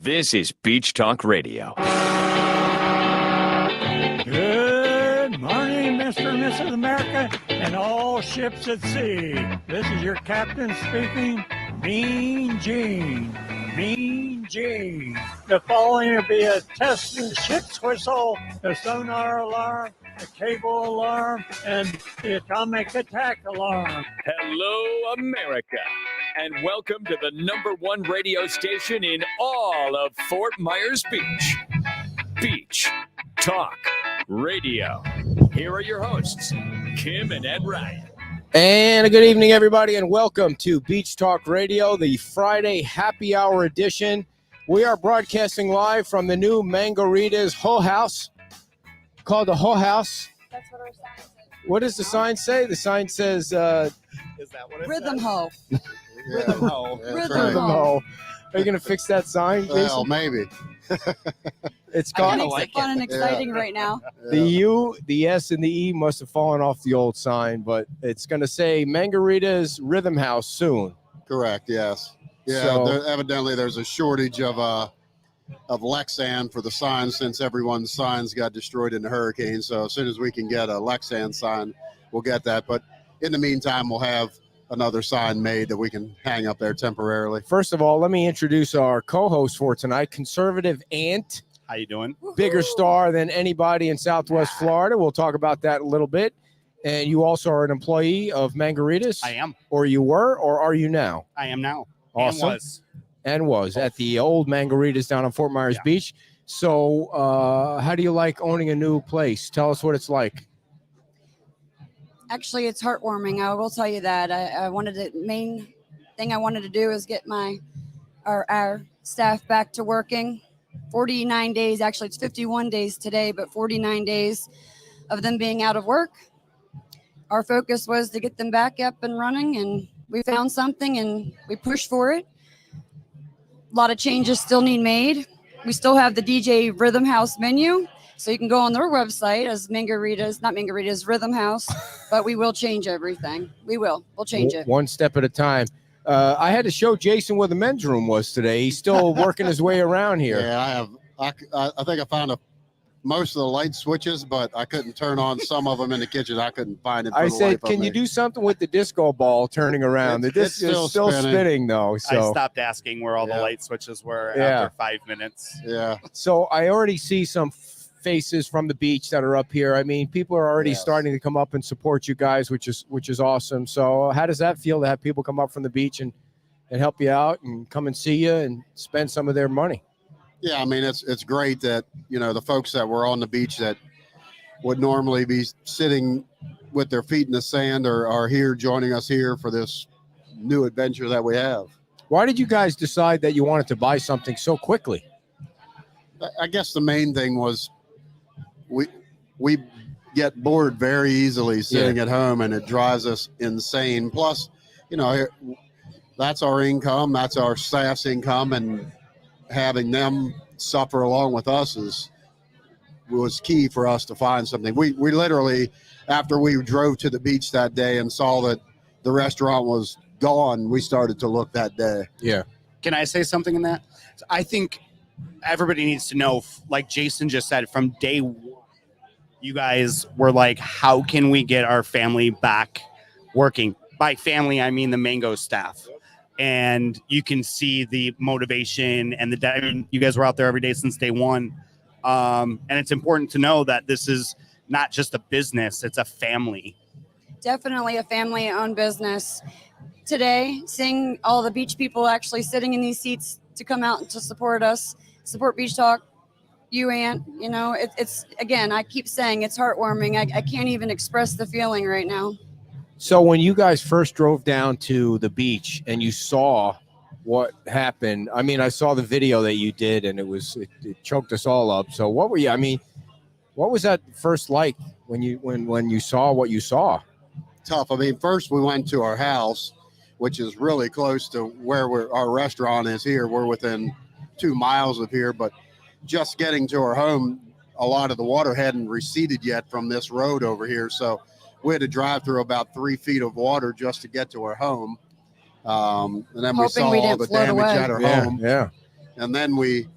This is Beach Talk Radio. Good morning, Mr. and Mrs. America, and all ships at sea. This is your captain speaking, Mean Gene. Mean Gene. The following will be a test of the ship's whistle, the sonar alarm, the cable alarm, and the atomic attack alarm. Hello, America, and welcome to the #1 radio station in all of Fort Myers Beach. Beach Talk Radio. Here are your hosts, Kim and Ed Ryan. And a good evening, everybody, and welcome to Beach Talk Radio, the Friday happy hour edition. We are broadcasting live from the new Rita's Whole House, called the Whole House. That's what our sign says. What does the sign say? The sign says, Is that what it Rhythm says? Ho. Rhythm Ho. Rhythm Ho. Ho. Are you going to fix that sign, Well, Jason? maybe. It's It called makes it fun and exciting right now. the U, the S, and the E must have fallen off the old sign, but it's going to say Rita's Rhythm House soon. Correct, yes. Yeah, So- evidently there's a shortage of Lexan for the signs since everyone's signs got destroyed in the hurricane. So as soon as we can get a Lexan sign, we'll get that. But in the meantime, we'll have another sign made that we can hang up there temporarily. First of all, let me introduce our co-host for tonight, Conservative Ant. How you doing? Bigger star than anybody in Southwest Florida. We'll talk about that a little bit. And you also are an employee of Mangaritas. I am. Or you were, or are you now? I am now. Awesome. And was. And was at the old Mangaritas down on Fort Myers Beach. So how do you like owning a new place? Tell us what it's like. Actually, it's heartwarming. I will tell you that. Main thing I wanted to do is get our staff back to working. 49 days, actually it's 51 days today, but 49 days of them being out of work. Our focus was to get them back up and running, and we found something and we pushed for it. A lot of changes still need made. We still have the DJ Rhythm House menu, so you can go on their website as not Mangaritas, Rhythm House, but we will change everything. We'll change it. One step at a time. I had to show Jason where the men's room was today. He's still working his way around here. Yeah, I have. I think I found most of the light switches, but I couldn't turn on some of them in the kitchen. I couldn't find it. I said, can you do something with the disco ball turning around? The disc is still spinning, though. I So, stopped asking where all the light switches were Yeah. after 5 minutes. Yeah. so I already see some faces from the beach that are up here. I mean, people are already Yes. starting to come up and support you guys, which is awesome. So how does that feel to have people come up from the beach and help you out and come and see you and spend some of their money? Yeah, I mean, it's great that, the folks that were on the beach that would normally be sitting with their feet in the sand are here joining us here for this new adventure that we have. Why did you guys decide that you wanted to buy something so quickly? I guess the main thing was we get bored very easily sitting at home, and it drives us insane. Plus, that's our income, that's our staff's income, and having them suffer along with us was key for us to find something. We literally, after we drove to the beach that day and saw that the restaurant was gone, we started to look that day. Yeah. Can I say something in that? I think everybody needs to know, like Jason just said, from day one, you guys were like, how can we get our family back working? By family, I mean the Mango staff. And you can see the motivation and you guys were out there every day since day one. And it's important to know that this is not just a business, it's a family. Definitely a family-owned business. Today, seeing all the beach people actually sitting in these seats to come out and to support us, support Beach Talk, you, Aunt, it's again, I keep saying it's heartwarming. I can't even express the feeling right now. So when you guys first drove down to the beach and you saw what happened, I mean, I saw the video that you did and it choked us all up. So what was that first like when you saw what you saw? Tough. I mean, first we went to our house, which is really close to where our restaurant is here. We're within 2 miles of here, but just getting to our home, a lot of the water hadn't receded yet from this road over here. So we had to drive through about 3 feet of water just to get to our home. And then we saw all the damage at our home. Yeah. And then we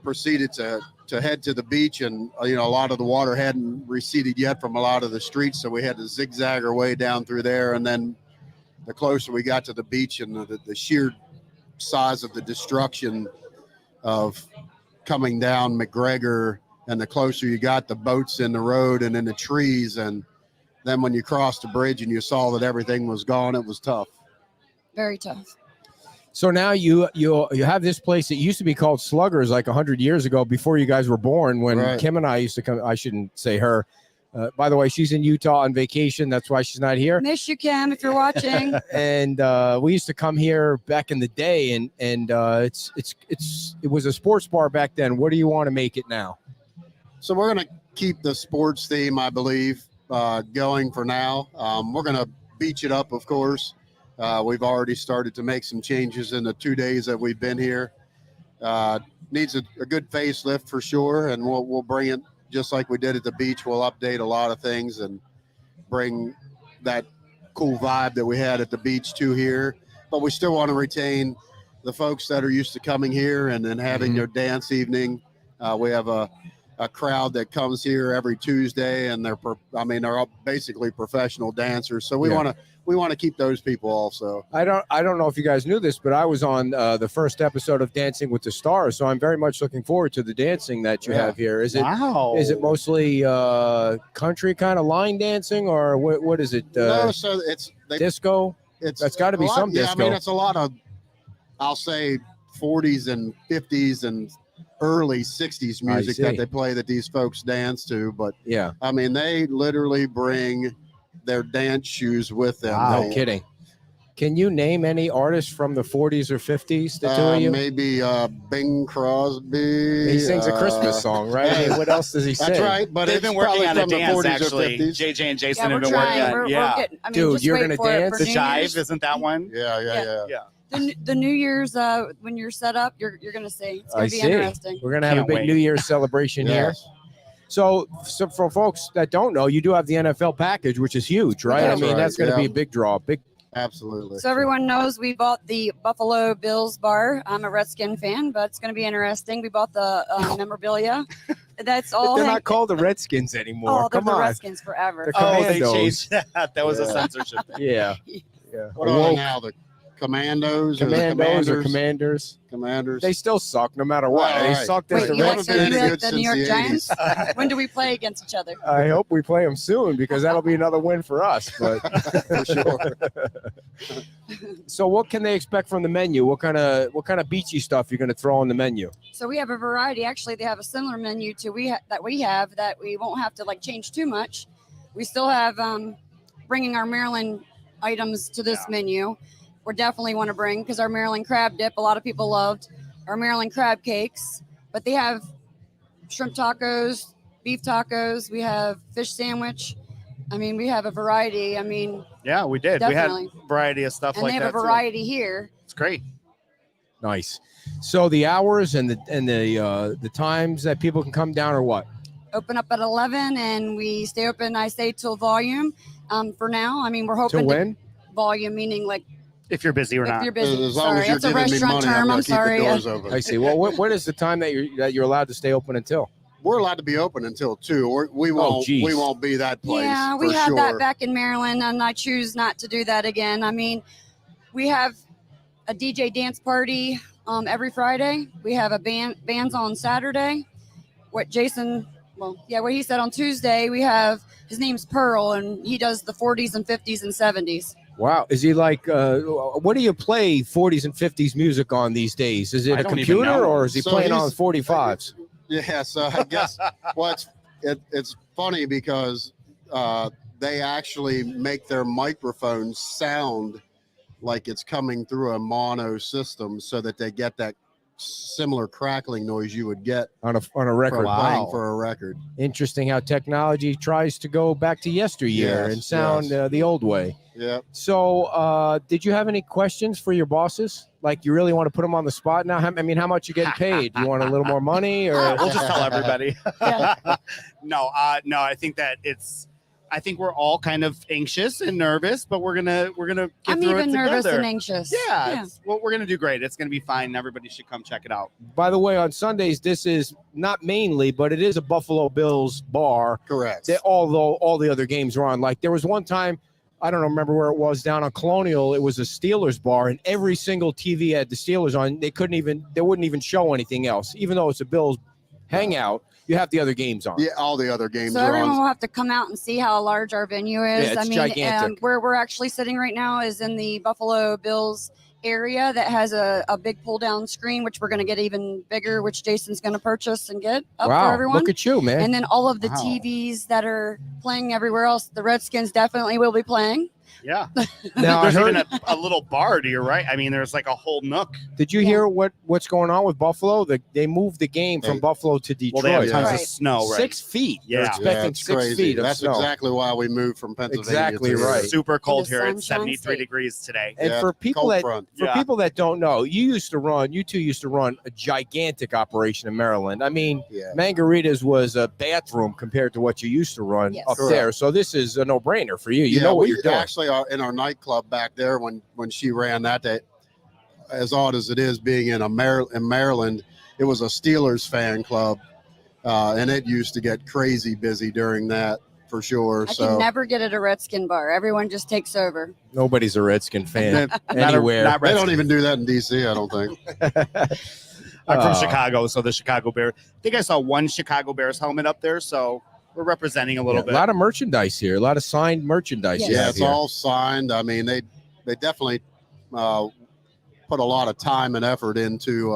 proceeded to head to the beach, and a lot of the water hadn't receded yet from a lot of the streets, so we had to zigzag our way down through there. And then the closer we got to the beach and the sheer size of the destruction of coming down McGregor, and the closer you got, the boats in the road and in the trees, and then when you crossed the bridge and you saw that everything was gone, it was tough. Very tough. So now you have this place that used to be called Sluggers like 100 years ago, before you guys were born, when Right. Kim and I used to come. I shouldn't say her. By the way, she's in Utah on vacation. That's why she's not here. Miss you, Kim, if you're watching. And we used to come here back in the day, and it was a sports bar back then. What do you want to make it now? So we're going to keep the sports theme, I believe, going for now. We're going to beach it up, of course. We've already started to make some changes in the 2 days that we've been here. Needs a good facelift for sure, and we'll bring it just like we did at the beach. We'll update a lot of things and bring that cool vibe that we had at the beach to here. But we still want to retain the folks that are used to coming here and then having their dance evening. We have a crowd that comes here every Tuesday, and they're all basically professional dancers. So we want to keep those people also. I don't know if you guys knew this, but I was on the first episode of Dancing with the Stars, so I'm very much looking forward to the dancing that you have here. Is it mostly country kind of line dancing, or what is it? No, so it's disco. That's got to be some disco. Yeah, I mean, it's a lot of, I'll say, 40s and 50s and early 60s music that they play that these folks dance to. But yeah, I mean, they literally bring their dance shoes with them. Wow. No kidding. Can you name any artists from the 40s or 50s? The two of you? Maybe Bing Crosby. He sings a Christmas song, right? Hey, what else does he sing? That's right. But they've been working on a dance, actually. 50s. JJ and Jason Yeah, have we're been trying. working on We're getting, I mean, Dude, just you're wait gonna for it dance? for the New jive. Year's. Isn't that one? Yeah. The New Year's, when you're set up, you're going to see. It's going I to be see. interesting. We're going to have a Can't big wait. New Year's celebration here. Yes. So for folks that don't know, you do have the NFL package, which is huge, right? That's I mean, right, that's going to yeah. be a big draw. Absolutely. So everyone knows we bought the Buffalo Bills bar. I'm a Redskin fan, but it's going to be interesting. We bought the memorabilia. That's all. They're not called the Redskins anymore. Oh, they're Come the on. Redskins forever. The Oh, they Commandos. changed that. That was a Yeah. censorship thing. Yeah. What are they now? The Commandos? Or the Commandos or Commanders? Commanders. Commanders. They still suck no matter what. Well, They right. sucked Wait, as the you like Redskins. the, Redskins. the Good New York since the Giants? When do we play against each other? I hope we play them soon, because that'll be another win for us. But For sure. So what can they expect from the menu? What kind of beachy stuff you're going to throw on the menu? So we have a variety. Actually, they have a similar menu to that we have that we won't have to change too much. We still have bringing our Maryland items to this menu. We definitely want to bring, because our Maryland crab dip, a lot of people loved our Maryland crab cakes, but they have shrimp tacos, beef tacos. We have fish sandwich. I mean, we have a variety. I mean, Yeah, we did. Definitely. We had a variety of stuff and like they that. have a variety here. It's great. Nice. So the hours and the times that people can come down are what? Open up at 11 and we stay open, I say, till volume. For now, I mean, we're hoping To win? volume, meaning like If you're busy or if not. you're busy. As long Sorry, as you're that's a giving me restaurant money, term. I'm I'm going to keep sorry. the doors open. I see. Well, what is the time that you're allowed to stay open until? We're allowed to be open until 2. We won't. geez. We won't be that place. Yeah, we for had sure. that back in Maryland, and I choose not to do that again. I mean, we have a DJ dance party every Friday. We have a bands on Saturday. What he said on Tuesday, we have, his name's Pearl, and he does the 40s and 50s and 70s. Wow. Is he like, what do you play 40s and 50s music on these days? Is it I a don't even computer know. or is he So playing on he's- 45s? Yeah, so I guess it's funny because they actually make their microphones sound like it's coming through a mono system, so that they get that similar crackling noise you would get On a record. from playing for a record. Interesting how technology tries to go back to yesteryear Yes, and sound yes. the old way. Yeah. So did you have any questions for your bosses? Like, you really want to put them on the spot now? I mean, how much you getting paid? You want a little more money, or We'll just tell everybody. Yeah. No, I think that I think we're all kind of anxious and nervous, but we're gonna get I'm through even it nervous together. and anxious. Yeah, well, we're gonna do great. It's gonna be fine. Everybody should come check it out. By the way, on Sundays, this is not mainly, but it is a Buffalo Bills bar. Correct. Although all the other games are on. Like there was one time, I don't remember where it was, down on Colonial. It was a Steelers bar, and every single TV had the Steelers on. They wouldn't even show anything else, even though it's a Bills hangout. You have the other games on. Yeah, all the other games So are everyone on. will have to come out and see how large our venue is. Yeah, it's I mean, gigantic. where we're actually sitting right now is in the Buffalo Bills area that has a big pull down screen, which we're going to get even bigger, which Jason's going to purchase and get up Wow, for everyone. look at you, man. And then all of the Wow. TVs that are playing everywhere else, the Redskins definitely will be playing. Yeah. Now, I There's heard, even a little bar to your right. I mean, there's like a whole nook. did you Yeah. hear what's going on with Buffalo? They moved the game from They- Buffalo to Detroit. Well, they have tons Right. of snow, right? 6 feet. They're Yeah. expecting it's 6 crazy. feet of That's snow. exactly why we moved from Pennsylvania. Exactly to right. Super cold the here. It's Sunshine 73 State. degrees today. And Yeah, for people cold that front. Yeah. people that don't know, you two used to run a gigantic operation in Maryland. I mean, Yeah. Margarita's was a bathroom compared to what you used to run Yes. up Correct. there. So this is a no-brainer for you. You Yeah, know what we you're doing. actually are in our nightclub back there when she ran that day. As odd as it is being in Maryland, it was a Steelers fan club, and it used to get crazy busy during that for sure. I So can never get at a Redskin bar. Everyone just takes over. Nobody's a Redskin fan Not anywhere. not they don't Redskins. even do that in DC, I don't think. I'm from Oh. Chicago, so the Chicago Bears. I think I saw one Chicago Bears helmet up there, so we're representing a little Yeah, bit. a lot of merchandise here, a lot of signed merchandise. Yes. you Yeah, have it's here. all signed. I mean, they definitely put a lot of time and effort into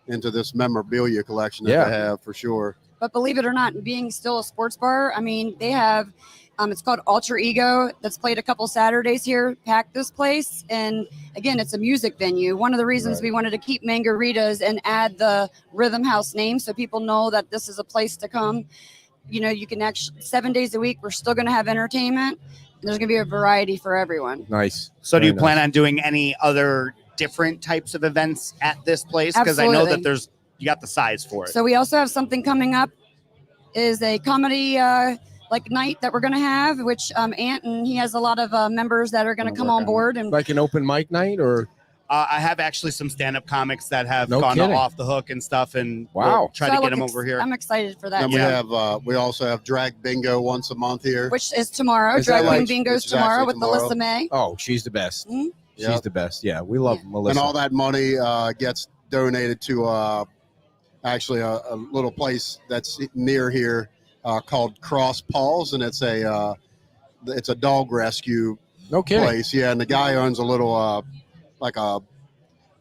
this memorabilia collection that Yeah. they have for sure. But believe it or not, being still a sports bar, I mean, they have, it's called Alter Ego, that's played a couple Saturdays here, packed this place. And again, it's a music venue. One of the reasons Right. we wanted to keep Margaritas and add the Rhythm House name so people know that this is a place to come. You know, you can actually, 7 days a week, we're still going to have entertainment. There's going to be a variety for everyone. Nice. So do you Very plan nice. on doing any other different types of events at this place? Because I know Absolutely. that you got the size for it. So we also have something coming up, is a comedy like night that we're going to have, which Ant, and he has a lot of members that are going to Gonna come work on on board. And Like an open mic night, or I have actually some stand-up comics that have No gone kidding. off the hook and stuff, and Wow. we'll try so I to get look them ex- over here. I'm excited for that. And Yeah. we also have drag bingo once a month here. Which is tomorrow. Is that Drag right? Queen Bingo's Which is tomorrow actually with tomorrow. Melissa May. oh, she's the best. Mhm. She's Yep. the best. Yeah, we love Melissa. And all that money gets donated to actually a little place that's near here called Cross Paws, and it's a dog rescue No kidding. place. Yeah, and the guy owns a little like a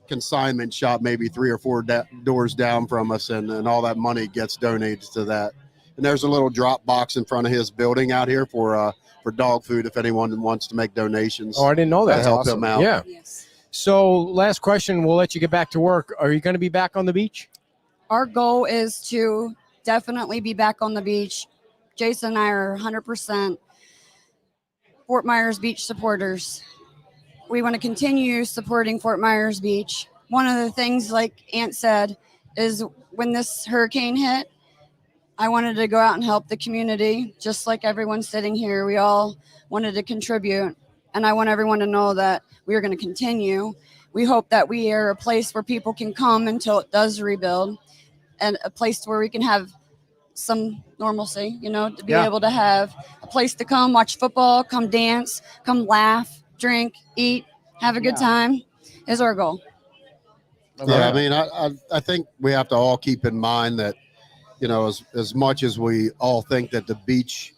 consignment shop, maybe 3 or 4 doors down from us, and all that money gets donated to that. And there's a little drop box in front of his building out here for dog food if anyone wants to make donations. Oh, I didn't know that. To help him out. Yeah. Yes. So, last question. We'll let you get back to work. Are you going to be back on the beach? Our goal is to definitely be back on the beach. Jason and I are 100% Fort Myers Beach supporters. We want to continue supporting Fort Myers Beach. One of the things, like Ant said, is when this hurricane hit, I wanted to go out and help the community, just like everyone sitting here. We all wanted to contribute. And I want everyone to know that we are going to continue. We hope that we are a place where people can come until it does rebuild, and a place where we can have some normalcy, you know, to be Yeah. able to have a place to come watch football, come dance, come laugh, drink, eat, have a good Yeah. time is our goal. Yeah, I mean, I think we have to all keep in mind that, you know, as much as we all think that the beach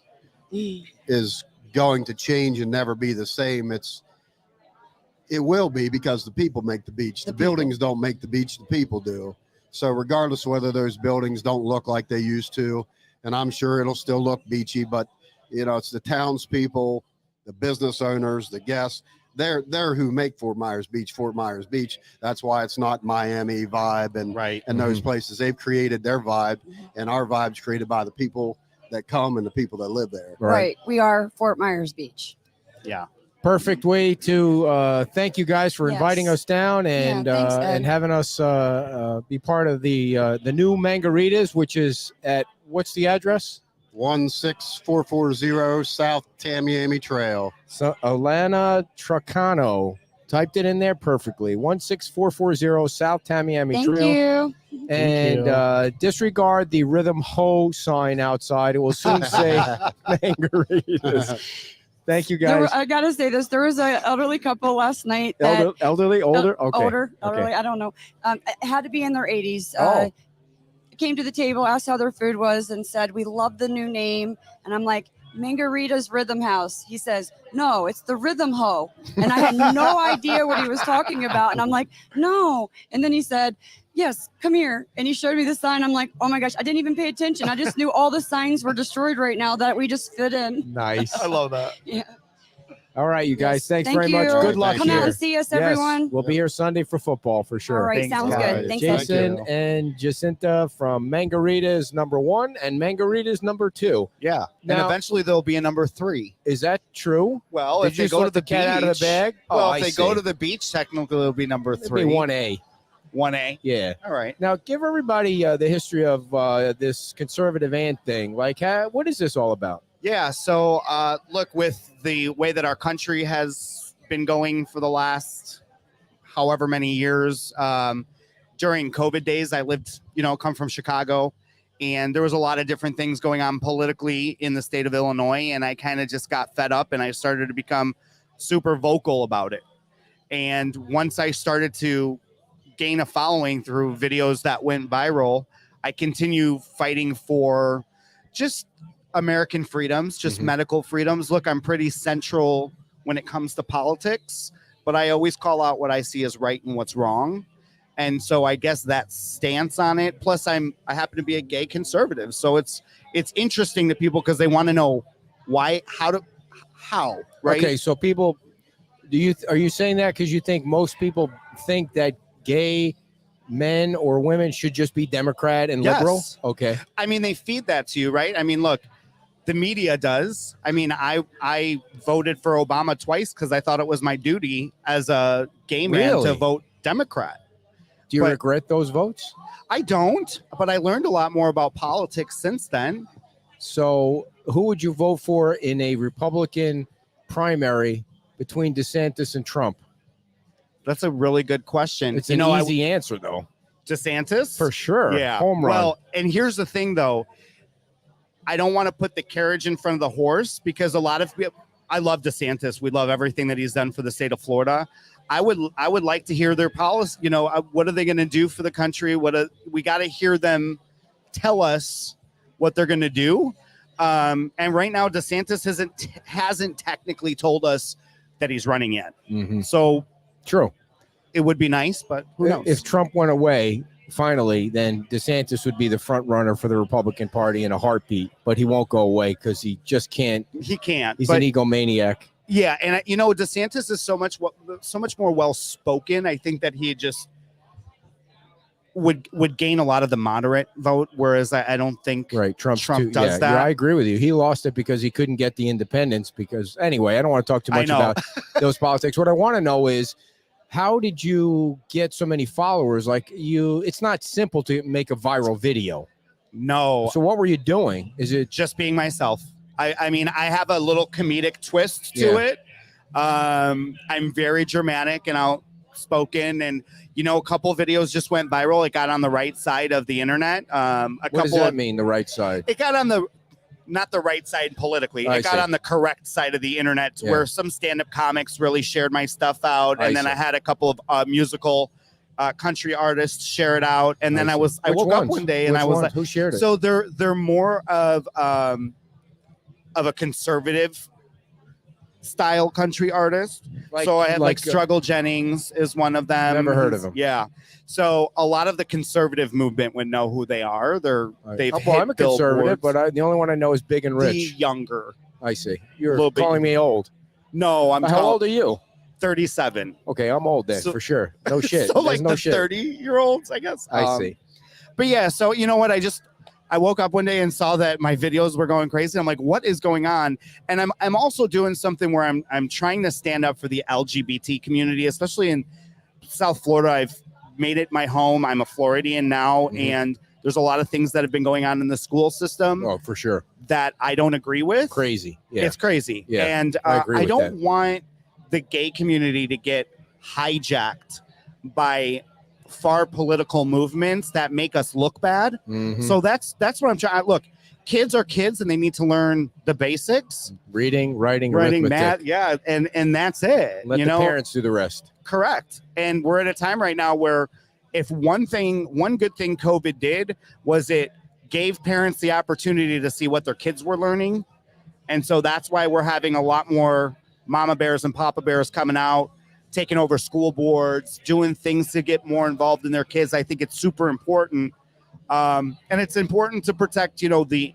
is going to change and never be the same, it will be, because the people make the beach. The The people. buildings don't make the beach, the people do. So regardless of whether those buildings don't look like they used to, and I'm sure it'll still look beachy, but, you know, it's the townspeople, the business owners, the guests. They're who make Fort Myers Beach Fort Myers Beach. That's why it's not Miami vibe and Right. those places. They've created their vibe, and our vibe's created by the people that come and the people that live there. Right. We are Fort Myers Beach. Yeah. Perfect way to thank you guys for Yes. inviting us down and thanks, Ed. and having us be part of the new Margaritas, which is at, what's the address? 16440 South Tamiami Trail. So Alana Tracano typed it in there perfectly. 16440 South Tamiami Thank Trail. you. And disregard the Rhythm Ho sign outside. It will soon say Margaritas. Thank you, guys. I gotta say this. There was an elderly couple last night. That, Elderly, older, okay. Older, Okay. elderly. I don't know. It had to be in their 80s. Oh. Came to the table, asked how their food was, and said, "We love the new name." And I'm like, "Margarita's Rhythm House." He says, "No, it's the Rhythm Ho." And I had no idea what he was talking about. And I'm like, "No." And then he said, "Yes, come here." And he showed me the sign. I'm like, "Oh my gosh, I didn't even pay attention. I just knew all the signs were destroyed right now that we just fit in." Nice. I love that. Yeah. All right, you guys. Yes. Thanks Thank very you. much. Good luck Come here. out and see us, Yes, everyone. we'll be here Sunday for football for sure. All right, Thanks, sounds guys. good. Thanks, Ed. Jason and Jacinta from Margaritas #1 and Margaritas #2. Yeah. Now- and eventually there'll be a number 3. Is that true? Well, Did if you they just go to let the the cat beach, out of the bag? Well, Oh, if I they go see. to the beach, technically it'll be number It'd 3. be 1A. 1A. Yeah. All right. Now, give everybody the history of this conservative ant thing. Like, what is this all about? Yeah. So, look, with the way that our country has been going for the last however many years, during COVID days, I lived, come from Chicago, and there was a lot of different things going on politically in the state of Illinois. And I kind of just got fed up and I started to become super vocal about it. And once I started to gain a following through videos that went viral, I continue fighting for just American freedoms, just medical freedoms. Look, I'm pretty central when it comes to politics, but I always call out what I see as right and what's wrong. And so I guess that stance on it. Plus, I happen to be a gay conservative, so it's interesting to people because they want to know why, how, right? Okay, so people, are you saying that because you think most people think that gay men or women should just be Democrat and liberal? Yes. Okay. I mean, they feed that to you, right? I mean, look, the media does. I mean, I voted for Obama twice because I thought it was my duty as a gay man Really? to vote Democrat. Do you But- regret those votes? I don't, but I learned a lot more about politics since then. So, who would you vote for in a Republican primary between DeSantis and Trump? That's a really good question. It's an easy answer, though. DeSantis? For sure. Yeah. Home run. Well, and here's the thing, though. I don't want to put the carriage in front of the horse because a lot of people, I love DeSantis. We love everything that he's done for the state of Florida. I would like to hear their policy. What are they going to do for the country? We got to hear them tell us what they're going to do. And right now, DeSantis hasn't technically told us that he's running yet. Mhm. So True. it would be nice, but who knows? If Trump went away, finally, then DeSantis would be the front runner for the Republican Party in a heartbeat. But he won't go away because he just can't. He can't. He's but an egomaniac. yeah, and DeSantis is so much more well spoken. I think that he just would gain a lot of the moderate vote, whereas I don't think Right. Trump does that. Yeah, I agree with you. He lost it because he couldn't get the independents. Because anyway, I don't want to talk too I much know. about those politics. What I want to know is, how did you get so many followers? Like it's not simple to make a viral video. No, So what were you doing? Is it just being myself. I mean, I have a little comedic twist to Yeah. it. I'm very dramatic and outspoken, and a couple of videos just went viral. It got on the right side of the internet. what does that mean? The right side? It got on not the right side politically. I It got see. on the correct side of the internet Yeah. where some stand-up comics really shared my stuff out. I And then see. I had a couple of musical country artists share it out. And then I see. woke Which up ones? one day and Which I was ones? like, who shared it? so they're more of a conservative style country artist. So I had like Struggle Jennings is one of them. Never heard of him. Yeah. So a lot of the conservative movement would know who they are. They've well, hit I'm a conservative, billboards. but the only one I know is Big and The Rich. younger. I see. You're Little bit- calling me old. No, I'm How old are you? 37. Okay, I'm old then, So- for sure. No shit. So There's like no the shit. 30-year-olds, I guess. I see. But yeah, so you know what? I woke up one day and saw that my videos were going crazy. I'm like, what is going on? And I'm also doing something where I'm trying to stand up for the LGBT community, especially in South Florida. I've made it my home. I'm a Floridian now, Mhm. and There's a lot of things that have been going on in the school system Oh, for sure. that I don't agree with. Crazy. Yeah. It's crazy. Yeah, And I agree I with don't that. want the gay community to get hijacked by far political movements that make us look bad. Mhm. So that's what I'm trying. Look, kids are kids and they need to learn the basics. Reading, writing, Writing, arithmetic. math, yeah, and that's it. Let the parents do the rest. Correct. And we're at a time right now where if one good thing COVID did was it gave parents the opportunity to see what their kids were learning. And so that's why we're having a lot more mama bears and papa bears coming out, taking over school boards, doing things to get more involved in their kids. I think it's super important. And it's important to protect, the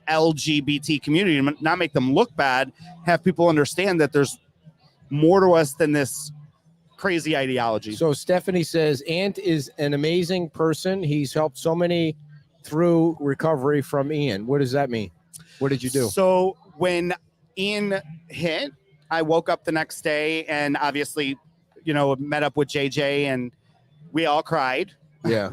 LGBT community and not make them look bad, have people understand that there's more to us than this crazy ideology. So Stephanie says, Ant is an amazing person. He's helped so many through recovery from Ian. What does that mean? What did you do? So when Ian hit, I woke up the next day and obviously, met up with JJ and we all cried. Yeah.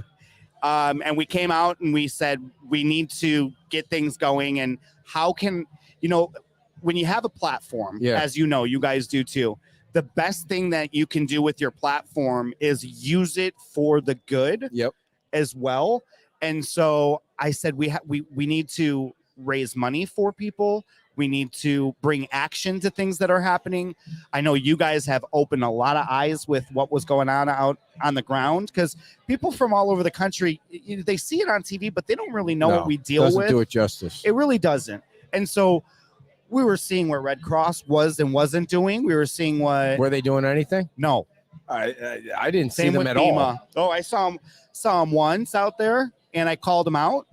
And we came out and we said, we need to get things going. And how can, when you have a platform, as you guys do too, the best thing that you can do with your platform is use it for the good as well. And so I said, we need to raise money for people. We need to bring action to things that are happening. I know you guys have opened a lot of eyes with what was going on out on the ground because people from all over the country, they see it on TV, but they don't really know what we deal with. Doesn't do it justice. It really doesn't. And so we were seeing what Red Cross was and wasn't doing. We were seeing what... Were they doing anything? No. I didn't see them with at FEMA. all. Oh, I saw them once out there and I called them out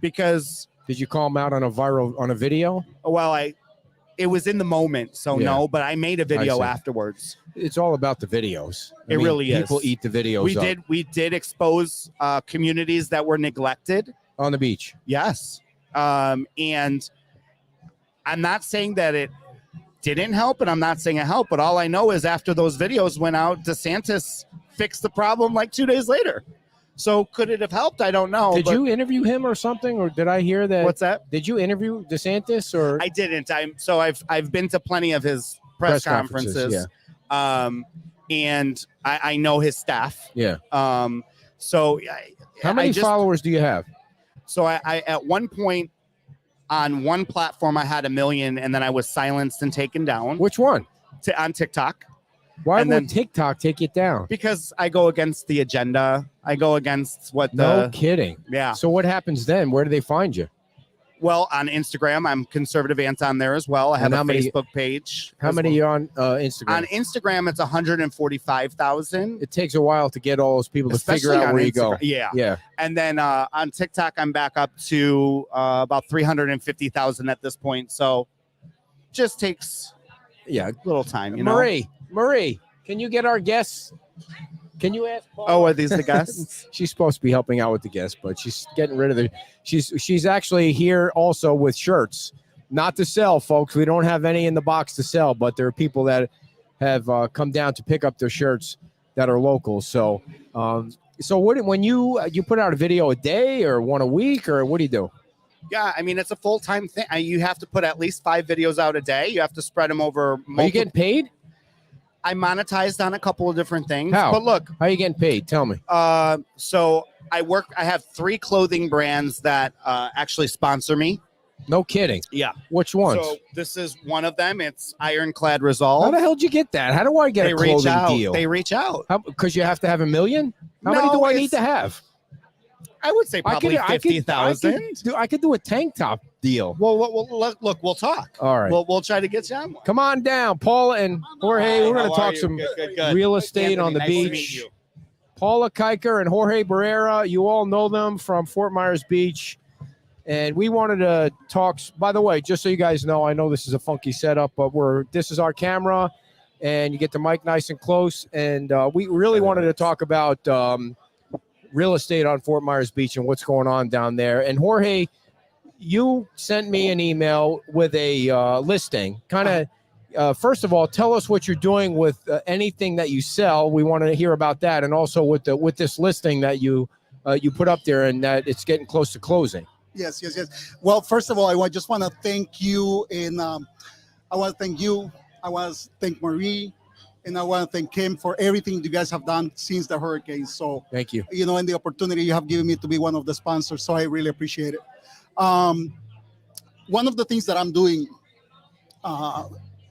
because... Did you call them out on a video? Well, it was in the moment, so no, but I made a video afterwards. It's all about the videos. It really is. People eat the videos. We did expose communities that were neglected on the beach. Yes. And I'm not saying that it didn't help, and I'm not saying it helped, but all I know is after those videos went out, DeSantis fixed the problem like 2 days later. So could it have helped? I don't know. Did you interview him or something, or did I hear that? What's that? Did you interview DeSantis or? I didn't. I've been to plenty of his press conferences. And I know his staff. Yeah. So how many followers do you have? So I at one point on one platform I had 1 million, and then I was silenced and taken down. Which one? On TikTok. Why would TikTok take it down? Because I go against the agenda. I go against what No kidding. Yeah. So what happens then? Where do they find you? Well, on Instagram, I'm Conservative Ant on there as well. I have a Facebook page. How many are on Instagram? On Instagram, it's 145,000. It takes a while to get all those people to figure out where you go. Yeah. Yeah. And then on TikTok, I'm back up to about 350,000 at this point. So just takes a little time. Marie, can you get our guests? Can you ask Paul? Oh, are these the guests? She's supposed to be helping out with the guests, but she's getting rid of the. She's actually here also with shirts, not to sell, folks. We don't have any in the box to sell, but there are people that have come down to pick up their shirts that are local. So, when you put out a video a day or one a week, or what do you do? Yeah, I mean, it's a full-time thing. You have to put at least 5 videos out a day. You have to spread them over multiple. Are you getting paid? I monetized on a couple of different things. How? But look. How are you getting paid? Tell me. So I have 3 clothing brands that actually sponsor me. No kidding. Yeah. Which ones? So this is one of them. It's Ironclad Resolve. How the hell did you get that? How do I get a clothing deal? They reach out. Because you have to have 1 million? How many do I need to have? I would say probably 50,000. I could do a tank top deal. Well, look, we'll talk. All right. We'll try to get you on one. Come on down, Paula and Jorge. We're going to talk some real estate on the beach. Nice to meet you. Paula Kiker and Jorge Barrera, you all know them from Fort Myers Beach. And we wanted to talk, by the way, just so you guys know, I know this is a funky setup, but this is our camera, and you get the mic nice and close. And we really wanted to talk about real estate on Fort Myers Beach and what's going on down there. And Jorge, you sent me an email with a listing. Kind of, first of all, tell us what you're doing with anything that you sell. We want to hear about that, and also with this listing that you you put up there, and that it's getting close to closing. Yes. Well, first of all, just want to thank you, and I want to thank you. I want to thank Marie, and I want to thank Kim for everything you guys have done since the hurricane. So, Thank you. and the opportunity you have given me to be one of the sponsors. So I really appreciate it. One of the things that I'm doing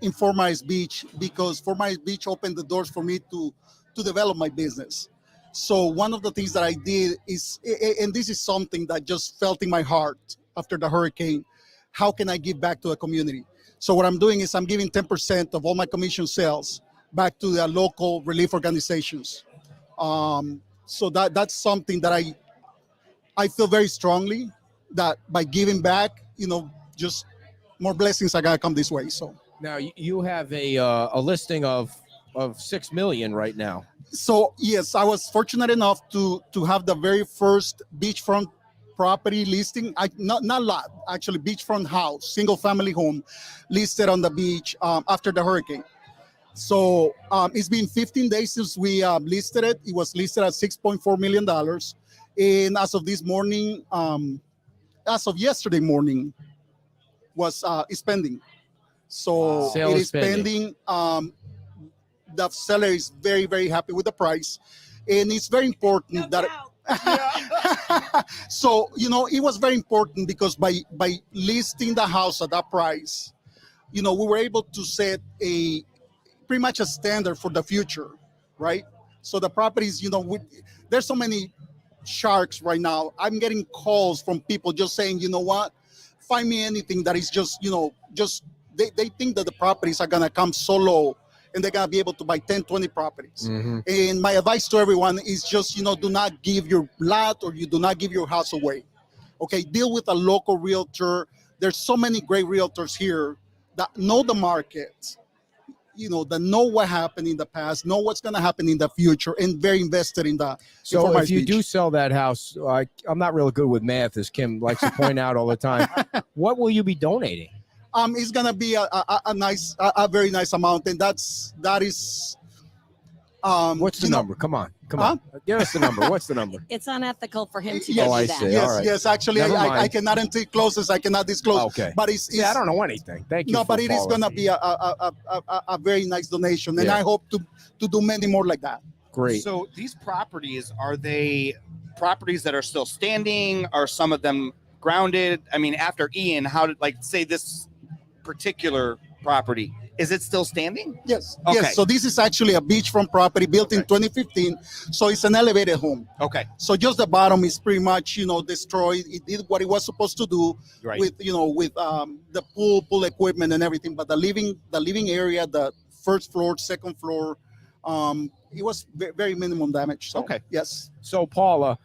in Fort Myers Beach, because Fort Myers Beach opened the doors for me to develop my business. So one of the things that I did is, and this is something that just felt in my heart after the hurricane, how can I give back to the community? So what I'm doing is I'm giving 10% of all my commission sales back to the local relief organizations. So that's something that I feel very strongly that by giving back, just more blessings are gonna come this way. So Now you have a listing of 6 million right now. So yes, I was fortunate enough to have the very first beachfront property listing. Not a lot, actually, beachfront house, single family home, listed on the beach after the hurricane. So it's been 15 days since we listed it. It was listed at $6.4 million, and as of this morning, as of yesterday morning, was is pending. So Sale it is is pending. The seller is very, very happy with the price, and it's very important that so it was very important because by listing the house at that price, we were able to set a pretty much a standard for the future, right? So the properties, there's so many sharks right now. I'm getting calls from people just saying, you know what, find me anything that is just they think that the properties are gonna come so low and they're gonna be able to buy 10, 20 properties. Mm-hmm. And my advice to everyone is just, do not give your lot or you do not give your house away. Okay, deal with a local realtor. There's so many great realtors here that know the market, that know what happened in the past, know what's gonna happen in the future, and very invested in the. So if you do sell that house, I'm not really good with math, as Kim likes to point out all the time. What will you be donating? It's gonna be a very nice amount, and that is. What's the number? Come on. Give us the number. What's the number? It's unethical for him to Yes. do Oh, I that. see. Yes, All right. yes. Actually, Never I mind. cannot until it closes. I cannot disclose. Okay. But it's I don't know anything. Thank you. no, for but it is following. gonna be a very nice donation, and Yeah. I hope to do many more like that. Great. So these properties, are they properties that are still standing? Are some of them grounded? I mean, after Ian, how did, say this particular property, is it still standing? Yes, Okay. yes. So this is actually a beachfront property built in 2015. So it's an elevated home. Okay. So just the bottom is pretty much destroyed. It did what it was supposed to do Right. with the pool equipment and everything. But the living area, the first floor, second floor, it was very minimum damage. So, Okay. Yes. So Paula,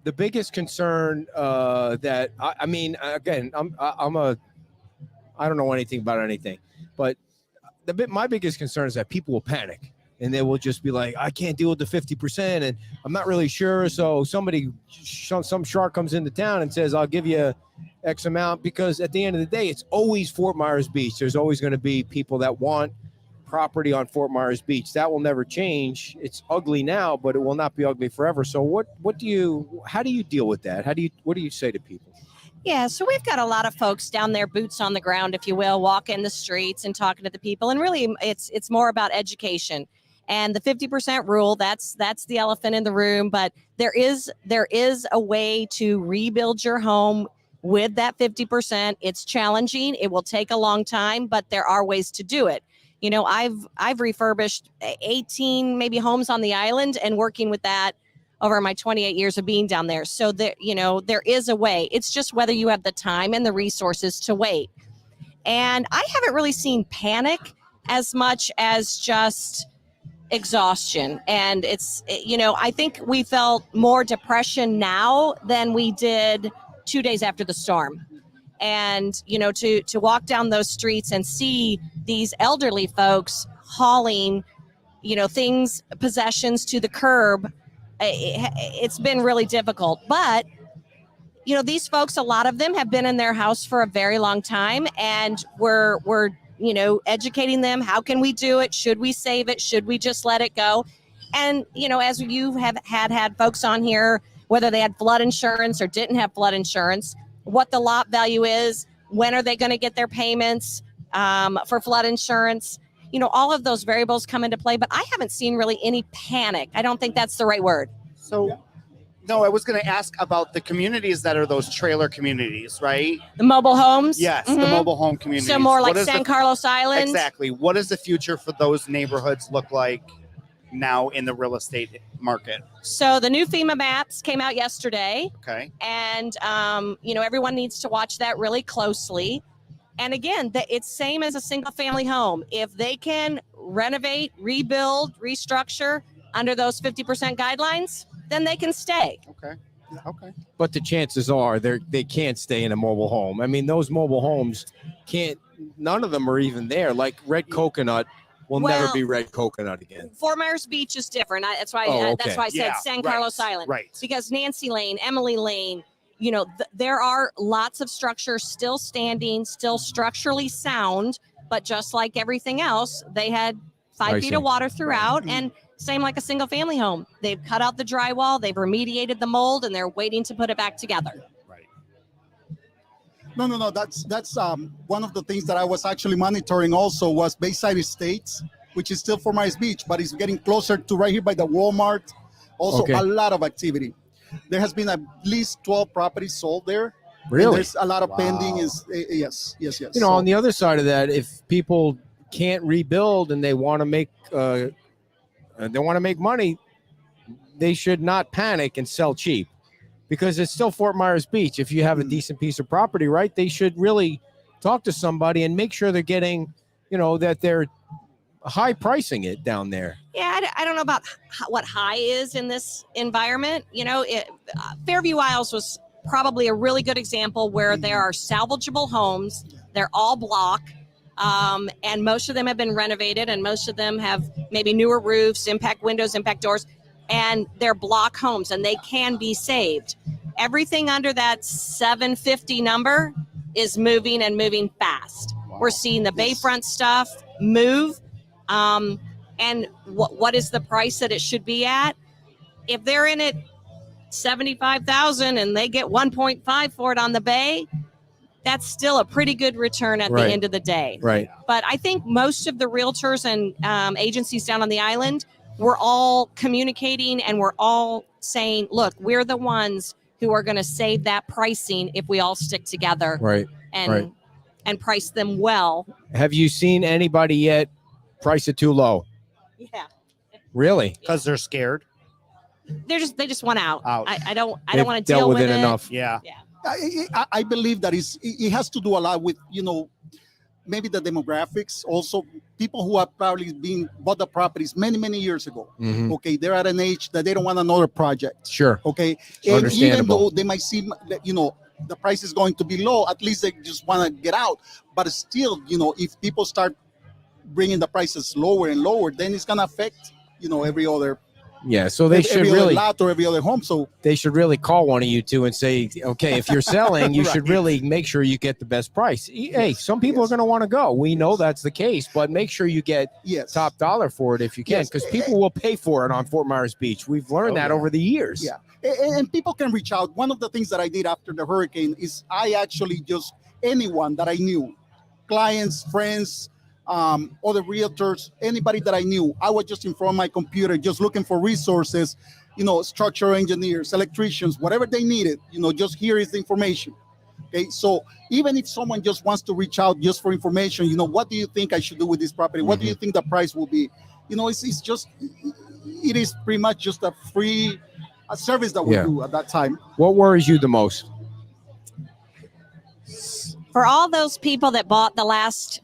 the biggest concern that I mean, again, I don't know anything about anything, but my biggest concern is that people will panic and they will just be like, I can't deal with the 50%, and I'm not really sure. So some shark comes into town and says, I'll give you X amount, because at the end of the day, it's always Fort Myers Beach. There's always going to be people that want property on Fort Myers Beach. That will never change. It's ugly now, but it will not be ugly forever. So how do you deal with that? What do you say to people? Yeah, so we've got a lot of folks down there, boots on the ground, if you will, walking the streets and talking to the people. And really, it's more about education. And the 50% rule, that's the elephant in the room. But there is a way to rebuild your home with that 50%. It's challenging. It will take a long time, but there are ways to do it. I've refurbished 18 maybe homes on the island, and working with that over my 28 years of being down there. So there is a way. It's just whether you have the time and the resources to wait. And I haven't really seen panic as much as just exhaustion. And I think we felt more depression now than we did 2 days after the storm. And, to walk down those streets and see these elderly folks hauling, possessions to the curb, it's been really difficult. But these folks, a lot of them have been in their house for a very long time, and we're educating them. How can we do it? Should we save it? Should we just let it go? And as you have had folks on here whether they had flood insurance or didn't have flood insurance, what the lot value is, when are they going to get their payments for flood insurance. All of those variables come into play, but I haven't seen really any panic. I don't think that's the right word. So, no, I was going to ask about the communities that are those trailer communities, right? The mobile homes? Yes, the Mhm. mobile home communities. So more like What is San Carlos Island? Exactly. What does the future for those neighborhoods look like now in the real estate market? So the new FEMA maps came out yesterday, Okay. and everyone needs to watch that really closely. And again, it's same as a single family home. If they can renovate, rebuild, restructure under those 50% guidelines, then they can stay. Okay. Okay. But the chances are they can't stay in a mobile home. I mean, those mobile homes can't. None of them are even there. Like Red Coconut will never Well, be Red Coconut again. Fort Myers Beach is different. That's why. Oh, That's okay. why I said Yeah, San right, Carlos Island. right. Because Nancy Lane, Emily Lane, there are lots of structures still standing, still structurally sound, but just like everything else, they had 5 I feet see. of water throughout, and same like a single family home. They've cut out the drywall, they've remediated the mold, and they're waiting to put it back together. Right. No. That's one of the things that I was actually monitoring. Also, was Bayside Estates, which is still Fort Myers Beach, but it's getting closer to right here by the Walmart. Also, Okay. a lot of activity. There has been at least 12 properties sold there. And Really? there's a lot of Wow. pending. Yes. On the other side of that, if people can't rebuild and they want to make money, they should not panic and sell cheap, because it's still Fort Myers Beach. If you have a decent piece of property, right, they should really talk to somebody and make sure they're getting, that they're high pricing it down there. Yeah, I don't know about what high is in this environment. Fairview Isles was probably a really good example where there are salvageable homes. They're all block, and most of them have been renovated, and most of them have maybe newer roofs, impact windows, impact doors, and they're block homes, and they can be saved. Everything under that 750 number is moving and moving fast. Wow. We're seeing the bayfront stuff move. And what is the price that it should be at? If they're in it $75,000 and they get 1.5 for it on the bay, that's still a pretty good return at Right. the end of the day. Right. But I think most of the realtors and agencies down on the island, we're all communicating and we're all saying, look, we're the ones who are going to save that pricing if we all stick together Right. and price them well. Have you seen anybody yet price it too low? Yeah. Really? Because they're scared. They just want out. Out. I don't They've want to dealt deal with with it it enough. Yeah. I believe that it has to do a lot with maybe the demographics. Also, people who have probably bought the properties many years ago. Mhm. Okay, they're at an age that they don't want another project. Sure. Okay, and even Understandable. though they might seem that the price is going to be low, at least they just want to get out. But still, if people start bringing the prices lower and lower, then it's gonna affect every other Yeah. So they should every other really lot or every other home. So call one of you two and say, okay, if you're selling, you should Right. really make sure you get the best price. Hey, some people are going to want to go. We know that's the case, but make sure you get yes, top dollar for it if you can, Yes. because people will pay for it on Fort Myers Beach. We've learned Oh, that yeah. over the years. Yeah. And people can reach out. One of the things that I did after the hurricane is I actually just anyone that I knew, clients, friends, other realtors, anybody that I knew, I was just in front of my computer, just looking for resources, structural engineers, electricians, whatever they needed, just here is the information. Okay. So even if someone just wants to reach out just for information, what do you think I should do with this property? What do you think the price will be? It is pretty much just a free service that we Yeah. do at that time. What worries you the most? For all those people that bought the last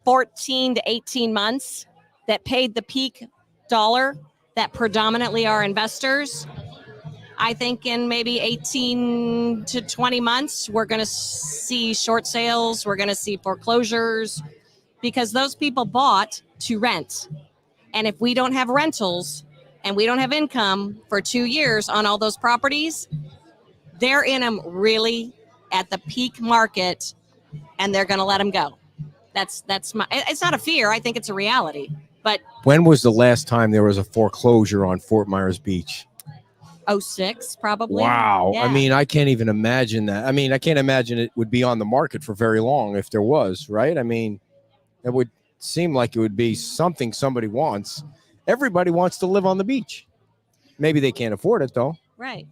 14 to 18 months that paid the peak dollar, that predominantly are investors, I think in maybe 18 to 20 months, we're going to see short sales. We're going to see foreclosures because those people bought to rent. And if we don't have rentals and we don't have income for 2 years on all those properties, they're in them really at the peak market and they're going to let them go. That's it's not a fear. I think it's a reality. But When was the last time there was a foreclosure on Fort Myers Beach? 06 probably. Wow. Yeah. I mean, I can't even imagine that. I mean, I can't imagine it would be on the market for very long if there was, right? I mean, it would seem like it would be something somebody wants. Everybody wants to live on the beach. Maybe they can't afford it though. Right.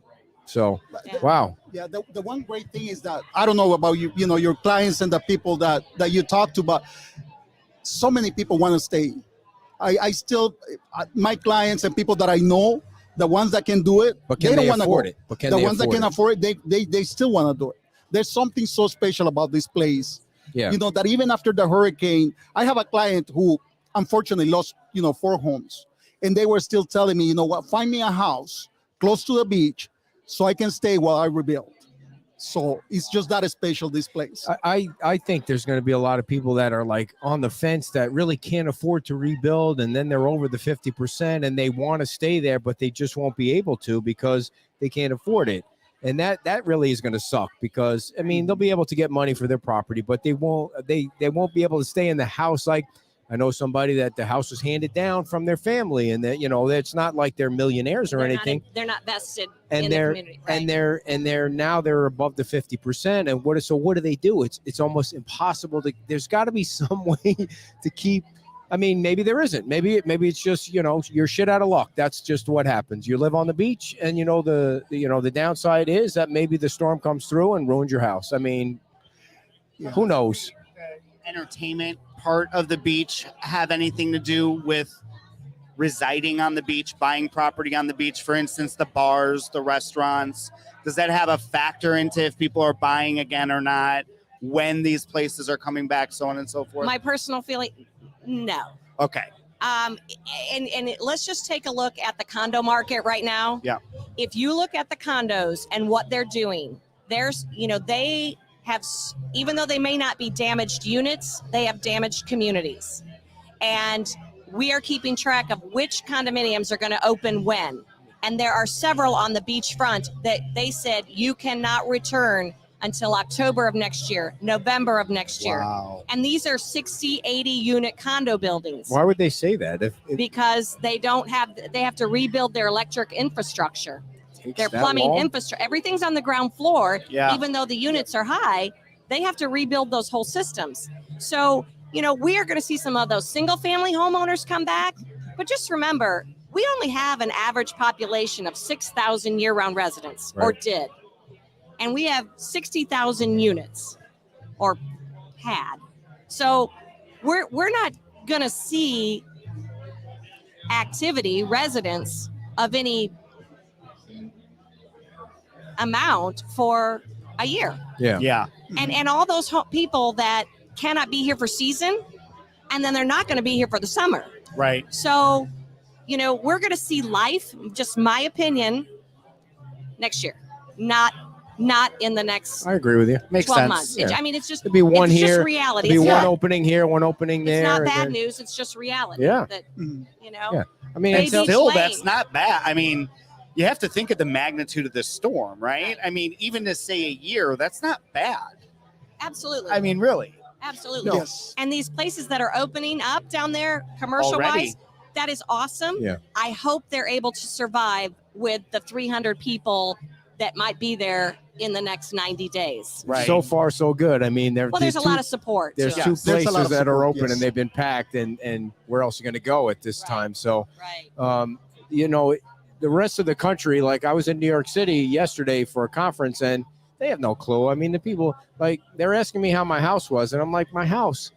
So, Yeah. wow. Yeah, the one great thing is that I don't know about you, your clients and the people that you talk to, but so many people want to stay. I still, my clients and people that I know, the ones that can do it, But can they don't they want to afford go. it? But can The they ones that afford can it? afford it, they still want to do it. There's something so special about this place. Yeah. That even after the hurricane, I have a client who unfortunately lost, 4 homes. And they were still telling me, you know what, find me a house close to the beach so I can stay while I rebuild. So it's just that special, this place. I think there's going to be a lot of people that are like on the fence that really can't afford to rebuild, and then they're over the 50% and they want to stay there, but they just won't be able to because they can't afford it. And that really is going to suck because I mean they'll be able to get money for their property, but they won't be able to stay in the house. Like I know somebody that the house was handed down from their family, and that it's not like they're millionaires or They're anything. they're not vested And in the community. Right. and they're now they're above the 50%. And what do they do? It's almost impossible to. There's got to be some way to keep. I mean, maybe there isn't. Maybe it's just you're shit out of luck. That's just what happens. You live on the beach, and the downside is that maybe the storm comes through and ruins your house. I mean, who knows? Entertainment part of the beach have anything to do with residing on the beach, buying property on the beach? For instance, the bars, the restaurants, does that have a factor into if people are buying again or not, when these places are coming back, so on and so forth? My personal feeling, no. Okay. And let's just take a look at the condo market right now. Yeah. If you look at the condos and what they're doing, there's, they have, even though they may not be damaged units, they have damaged communities. And we are keeping track of which condominiums are going to open when. And there are several on the beachfront that they said you cannot return until October of next year, November of next year. Wow. And these are 60, 80 unit condo buildings. Why would they say that? If Because they have to rebuild their electric infrastructure, their plumbing infrastructure. Everything's on the ground floor. Yeah. Even though the units are high, they have to rebuild those whole systems. So, we are going to see some of those single family homeowners come back. But just remember, we only have an average population of 6,000 year-round residents, or did. And we have 60,000 units, or had. So we're not going to see activity, residents of any amount for a year. Yeah. Yeah. And all those people that cannot be here for season, and then they're not going to be here for the summer. Right. So, we're going to see life, just my opinion, next year, not in the next I agree with you. Makes 12 sense. months. Yeah. It's just, It'd be one it's here, just reality. Be It's one not, opening here, one opening there. it's not and bad then- news. It's just reality. Yeah. That, Yeah. I mean, Maybe until, Still, Lane. that's not bad. I mean, you have to think of the magnitude of this storm, right? I mean, even to say a year, that's not bad. Absolutely. I mean, really. Absolutely. Yes. And these places that are opening up down there, commercial Already. wise, that is awesome. Yeah. I hope they're able to survive with the 300 people that might be there in the next 90 days. Right. so far, so good. I mean, Well, there's a lot of support. There's too. two There's a lot places of that are support, open yes. and they've been packed, and where else are you going to go at this Right. time? So, Right. the rest of the country, like I was in New York City yesterday for a conference, and they have no clue. I mean, the people, like, they're asking me how my house was, and I'm like, my house?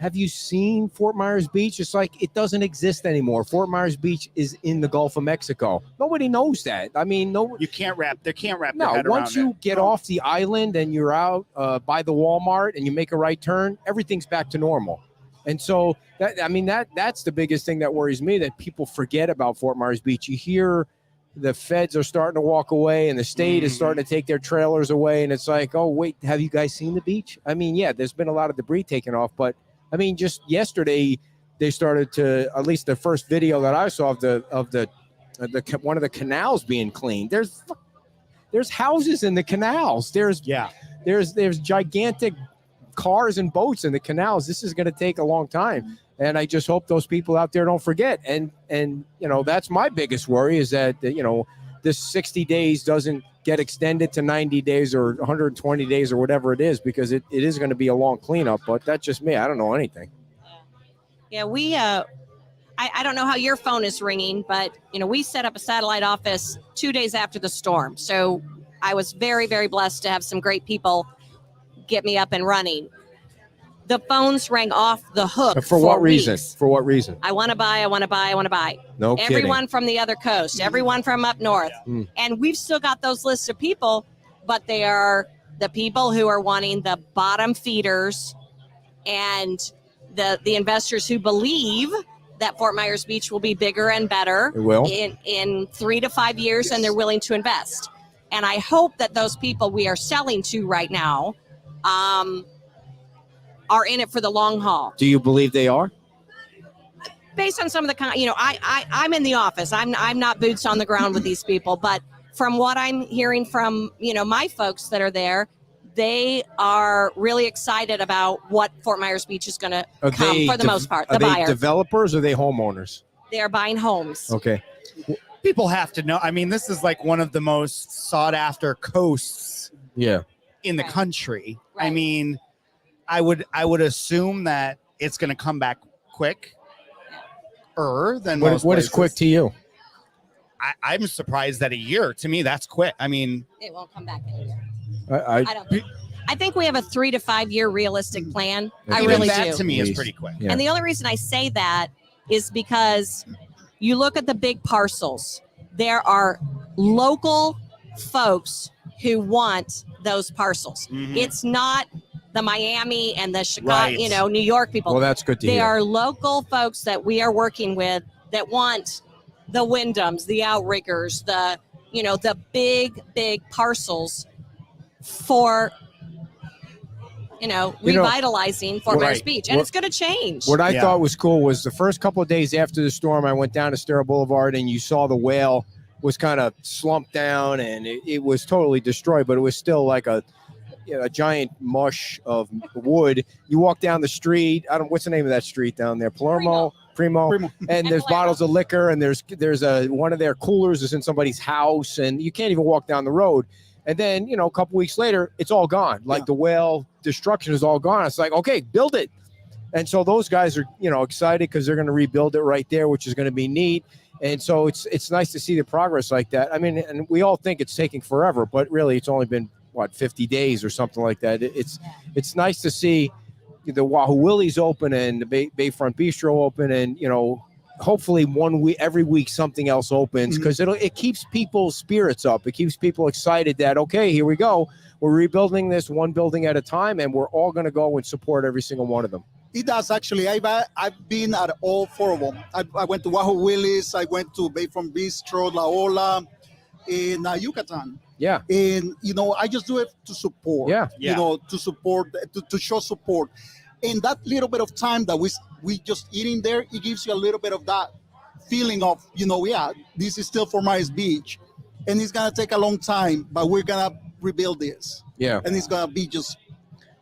Have you seen Fort Myers Beach? It's like it doesn't exist anymore. Fort Myers Beach is in the Gulf of Mexico. Nobody knows that. I mean, You can't wrap. They can't wrap no, their head once around you it. get off the island and you're out by the Walmart and you make a right turn, everything's back to normal. And so that's the biggest thing that worries me, that people forget about Fort Myers Beach. You hear the feds are starting to walk away and the state is starting to take their trailers away, and it's like, oh wait, have you guys seen the beach? I mean, yeah, there's been a lot of debris taken off, but I mean, just yesterday they started to, at least the first video that I saw of the one of the canals being cleaned. There's houses in the canals. There's gigantic cars and boats in the canals. This is going to take a long time, and I just hope those people out there don't forget. And that's my biggest worry, is that this 60 days doesn't get extended to 90 days or 120 days or whatever it is, because it is going to be a long cleanup. But that's just me. I don't know anything. Yeah, I don't know how your phone is ringing, but we set up a satellite office 2 days after the storm. So I was very, very blessed to have some great people get me up and running. The phones rang off the hook. For what reason? Weeks. For what reason? I want to buy. No kidding. Everyone from the other coast, everyone from up north. Mm. And we've still got those lists of people, but they are the people who are wanting the bottom feeders and the investors who believe that Fort Myers Beach will be bigger and better It will. in 3 to 5 years, and they're willing to invest. And I hope that those people we are selling to right now are in it for the long haul. Do you believe they are? Based on some of the, I'm in the office. I'm not boots on the ground with these people, but from what I'm hearing from, my folks that are there, they are really excited about what Fort Myers Beach is going to come for the most part. The Are they buyer. developers or are they homeowners? They are buying homes. Okay. People have to know. I mean, this is like one of the most sought after coasts Yeah. in the Right. country. I Right. mean, I would assume that it's going to come back quick. Than What most is places. quick to you? I'm surprised that a year to me that's quick. I mean, It won't come back in a year. I I don't think. I think we have a 3 to 5 year realistic plan. I Even really that do. to me is Please. pretty quick. Yeah. And the only reason I say that is because you look at the big parcels, there are local folks who want those parcels. Mhm. It's not the Miami and the Chicago, Right. New York people. well, that's good to They hear. are local folks that we are working with that want the Wyndhams, the Outriggers, the big parcels for revitalizing Fort Myers Right. Beach, and it's going to change. What I Yeah. thought was cool was the first couple of days after the storm, I went down to Stara Boulevard and you saw the whale was kind of slumped down and it was totally destroyed, but it was still like a giant mush of wood. You walk down the street. What's the name of that street down there? Primo. And there's Palermo. bottles of liquor and there's one of their coolers is in somebody's house and you can't even walk down the road. And then, a couple weeks later, it's all gone. Like the whale destruction is all gone. It's like, okay, build it. And so those guys are, excited because they're going to rebuild it right there, which is going to be neat. And so it's nice to see the progress like that. I mean, and we all think it's taking forever, but really it's only been 50 days or something like that. It's nice to see the Wahoo Willie's open and the Bayfront Bistro open, and hopefully every week something else opens, because it keeps people's spirits up. It keeps people excited that, okay, here we go. We're rebuilding this one building at a time, and we're all going to go and support every single one of them. It does, actually. I've been at all 4 of them. I went to Wahoo Willie's, I went to Bayfront Bistro, La Ola, in Yucatan. Yeah. And, I just do it to support. Yeah. To support, to show support. And that little bit of time that we just eating there, it gives you a little bit of that feeling of, this is still Fort Myers Beach. And it's going to take a long time, but we're going to rebuild this. Yeah. And it's going to be just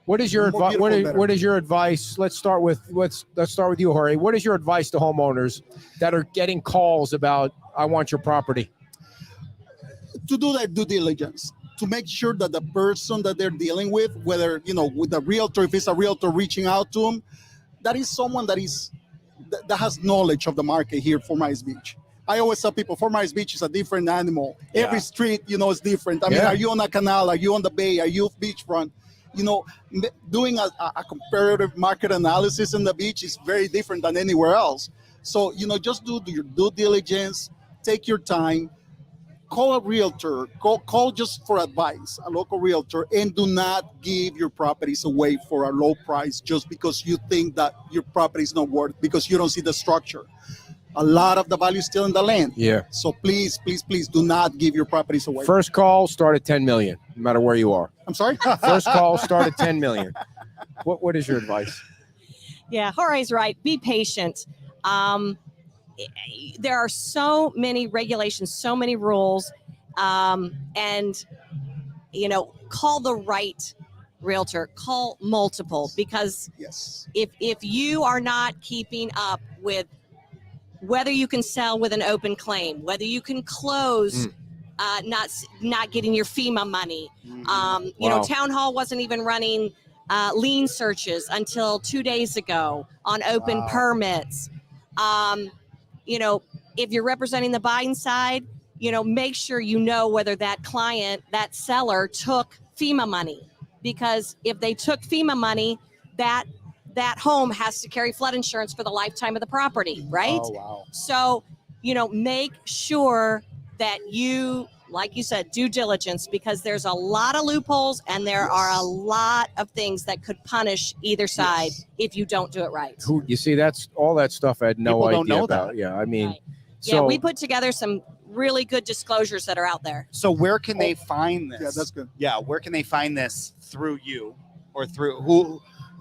What is your more advice? beautiful, What better. is your advice? Let's start with you, Jorge. What is your advice to homeowners that are getting calls about, I want your property? to do their due diligence, to make sure that the person that they're dealing with, whether, with the realtor, if it's a realtor reaching out to them, that is someone that has knowledge of the market here for Myers Beach. I always tell people, Fort Myers Beach is a different animal. Yeah. Every street, is different. I mean, Yeah. are you on a canal? Are you on the bay? Are you beachfront? Doing a comparative market analysis in the beach is very different than anywhere else. So, just do your due diligence, take your time, call a realtor, call just for advice, a local realtor, and do not give your properties away for a low price just because you think that your property is not worth, because you don't see the structure. A lot of the value is still in the land. Yeah. So please, please, please do not give your properties away. First call, start at 10 million, no matter where you are. I'm sorry? First call, start at 10 million. What is your advice? Yeah, Jorge's right. Be patient. There are so many regulations, so many rules, and call the right realtor, call multiple, because Yes. if you are not keeping up with whether you can sell with an open claim, whether you can close not getting your FEMA money. You know, Wow. Town Hall wasn't even running lien searches until 2 days ago on open Wow. permits. You know, if you're representing the buying side, you know, make sure you know whether that client, that seller took FEMA money, because if they took FEMA money, that home has to carry flood insurance for the lifetime of the property, right? Oh, wow. So, you know, make sure that you, like you said, due diligence, because there's a lot of loopholes and there are a lot of things that could punish either side if you don't do it right. Who you see? That's all that stuff I had no People idea don't know about. that. Yeah, I mean, Right. so Yeah, we put together some really good disclosures that are out there. So where can they find this? Yeah, that's good. Yeah, where can they find this through you, or through who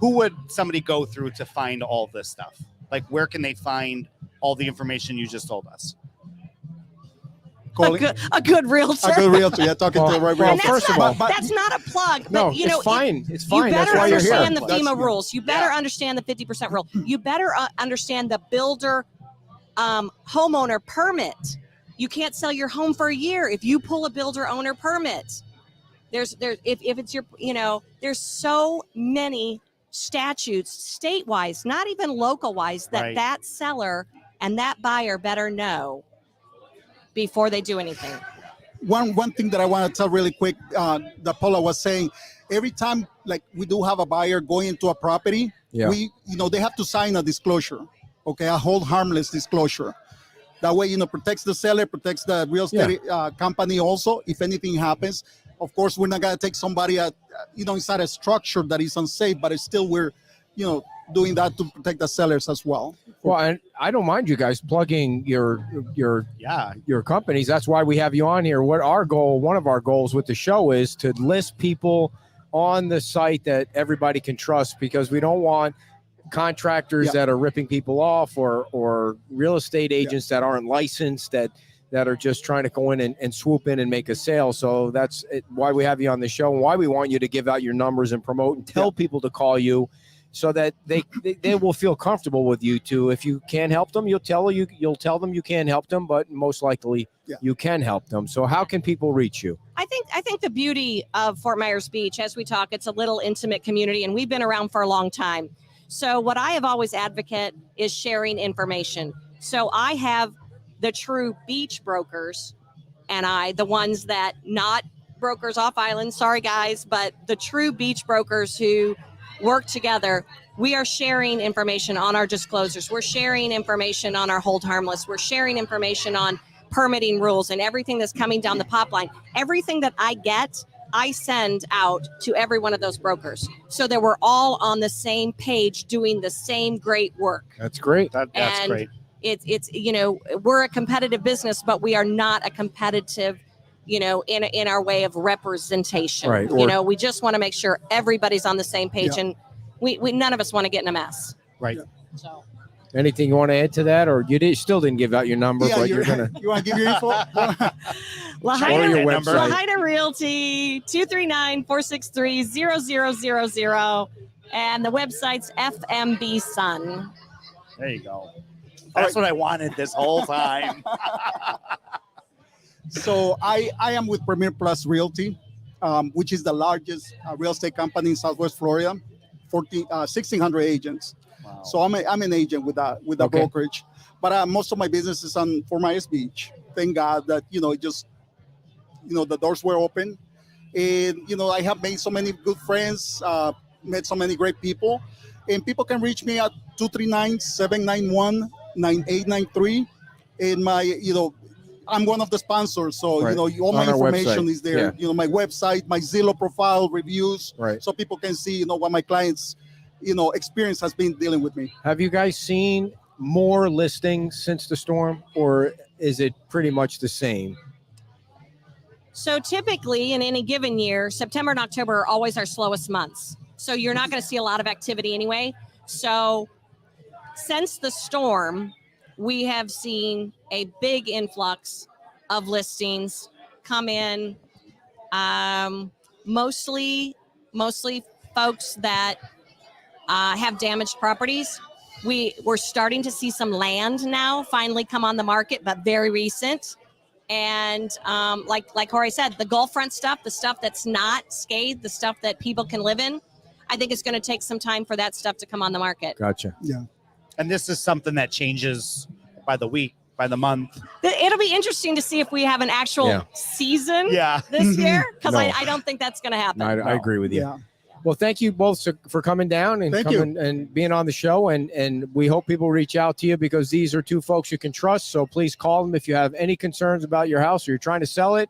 would somebody go through to find all this stuff? Like, where can they find all the information you just told us? Calling A good realtor. a good realtor. Yeah, talking to the right Well, And realtor. that's first of not, all- that's not a plug, but no, you know, it's fine. It's fine. you better That's why you're here. understand the That's- FEMA yeah. rules. You better understand the 50% rule. You better understand the builder homeowner permit. You can't sell your home for a year if you pull a builder owner permit. If it's your, you know, there's so many statutes state-wise, not even local-wise, that Right. that seller and that buyer better know before they do anything. One thing that I want to tell really quick, that Paula was saying, every time like we do have a buyer going into a property, Yeah. they have to sign a disclosure, okay, a hold harmless disclosure. That way, protects the seller, protects the real estate company also. If anything happens, of course, we're not gonna take somebody inside a structure that is unsafe, but it's still we're doing that to protect the sellers as well. Well, and I don't mind you guys plugging your Yeah, companies. That's why we have you on here. One of our goals with the show is to list people on the site that everybody can trust, because we don't want contractors Yeah. that are ripping people off, or real estate agents that aren't licensed, that are just trying to go in and swoop in and make a sale. So that's why we have you on the show, and why we want you to give out your numbers and promote and tell people to call you, so that they will feel comfortable with you too. If you can't help them, you'll tell them you can't help them, but most likely you can help them. So how can people reach you? I think the beauty of Fort Myers Beach, as we talk, it's a little intimate community, and we've been around for a long time. So what I have always advocate is sharing information. So I have the true beach brokers, and the ones that, not brokers off island, sorry guys, but the true beach brokers who work together. We are sharing information on our disclosures. We're sharing information on our hold harmless. We're sharing information on permitting rules and everything that's coming down the pipeline. Everything that I get, I send out to every one of those brokers, so that we're all on the same page doing the same great work. That's great. that's And great. It's we're a competitive business, but we are not a competitive, in our way of representation. Right. We just want to make sure everybody's on the same page, and we none of us want to get in a mess. Right. So Anything you want to add to that, or still didn't give out your number, but you're gonna. You want to give your info? Or Lahaina, your website. Lahaina Realty, 239-463-0000, and the website's FMB Sun. There you go. That's what I wanted this whole time. So I am with Premier Plus Realty, which is the largest real estate company in Southwest Florida, 1,600 agents. Wow. So I'm an agent with a Okay. brokerage, but most of my business is on Fort Myers Beach. Thank God that the doors were open, and I have made so many good friends, met so many great people, and people can reach me at 239-791-9893, and I'm one of the sponsors, so Right. all my On our information website. is there. My website, my Zillow profile, reviews, Right. so people can see what my clients experience has been dealing with me. Have you guys seen more listings since the storm, or is it pretty much the same? So typically in any given year, September and October are always our slowest months. So you're not going to see a lot of activity anyway. So since the storm, we have seen a big influx of listings come in. Mostly folks that have damaged properties. We're starting to see some land now finally come on the market, but very recent. And like Jorge said, the Gulf front stuff, the stuff that's not scathed, the stuff that people can live in, I think it's going to take some time for that stuff to come on the market. Gotcha. Yeah. And this is something that changes by the week, by the month. It'll be interesting to see if we have an actual season Yeah. this year, because No. I don't think that's going to happen. I agree with you. Yeah. Well, thank you both for coming down and Thank coming and being on the show. And we hope people reach out to you because these are two folks you can trust. So please call them if you have any concerns about your house or you're trying to sell it.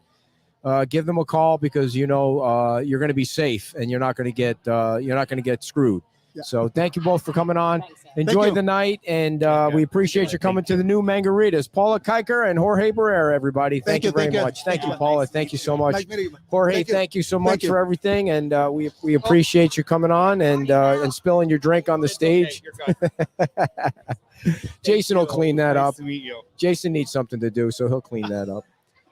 Give them a call because you're going to be safe and you're not going to get screwed. Yeah. So thank you both for coming on. Thanks. Enjoy you. the night, and we appreciate you coming to the new Mangaritas. Paula Kiker and Jorge Barrera, everybody. Thank you very much. Thank you, Paula. Thank you so much. Nice meeting you. Jorge, thank you so much for everything, and we appreciate you coming on and spilling your drink on the stage. Jason will clean that up. Nice to meet you. Jason needs something to do, so he'll clean that up.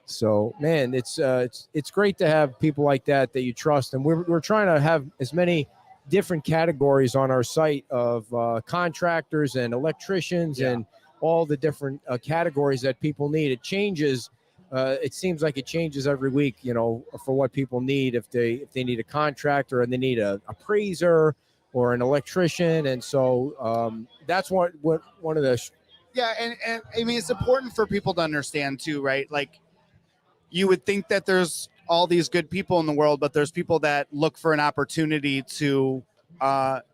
So, man, it's great to have people like that you trust, and we're trying to have as many different categories on our site of contractors and electricians and all the different categories that people need. It changes. It seems like it changes every week, for what people need. If they need a contractor and they need a appraiser or an electrician. And so that's what one of the. Yeah. And I mean, it's important for people to understand too, right? Like you would think that there's all these good people in the world, but there's people that look for an opportunity to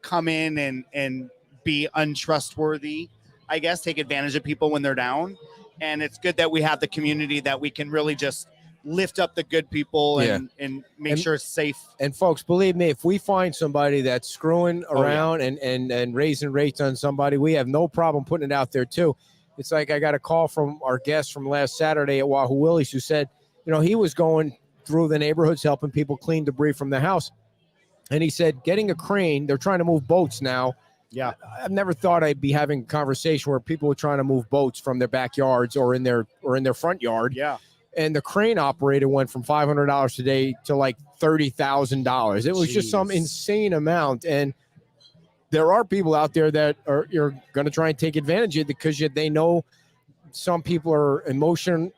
come in and be untrustworthy, I guess, take advantage of people when they're down. And it's good that we have the community that we can really just lift up the good people and make sure it's safe. And folks, believe me, if we find somebody that's screwing around and raising rates on somebody, we have no problem putting it out there too. It's like I got a call from our guest from last Saturday at Wahoo Willie's who said, he was going through the neighborhoods helping people clean debris from the house. And he said, getting a crane, they're trying to move boats now. Yeah. I've never thought I'd be having a conversation where people were trying to move boats from their backyards or in their front yard. Yeah. And the crane operator went from $500 today to like $30,000. It was just some insane amount. And there are people out there that you're going to try and take advantage of it because they know some people are emotional.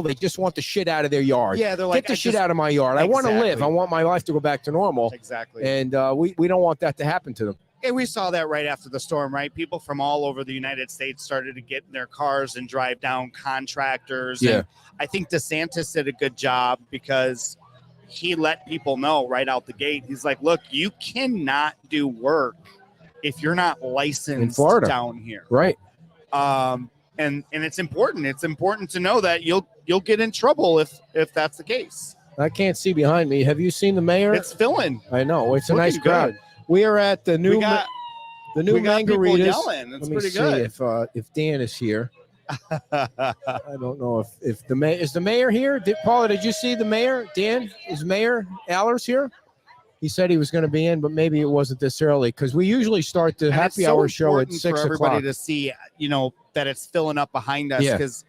They just want the shit out of their yard. Yeah, they're like, get the shit out of my yard. I want to live. Exactly. I want my life to go back to normal. Exactly. And we don't want that to happen to them. And we saw that right after the storm, right? People from all over the United States started to get in their cars and drive down contractors. Yeah. And I think DeSantis did a good job because he let people know right out the gate. He's like, look, you cannot do work if you're not licensed In Florida. down here. Right. And it's important. It's important to know that you'll get in trouble if that's the case. I can't see behind me. Have you seen the mayor? It's filling. I know. It's a nice Looking crowd. good. We are at the new We got people Mangaritas. yelling. It's Let me pretty see good. if Dan is here. I don't know if the mayor is the mayor here. Paula, did you see the mayor? Dan, is Mayor Allers here? He said he was going to be in, but maybe it wasn't this early because we usually start the And it's happy so hour show at important 6 for everybody o'clock. to see, that it's filling up behind us Yeah. because,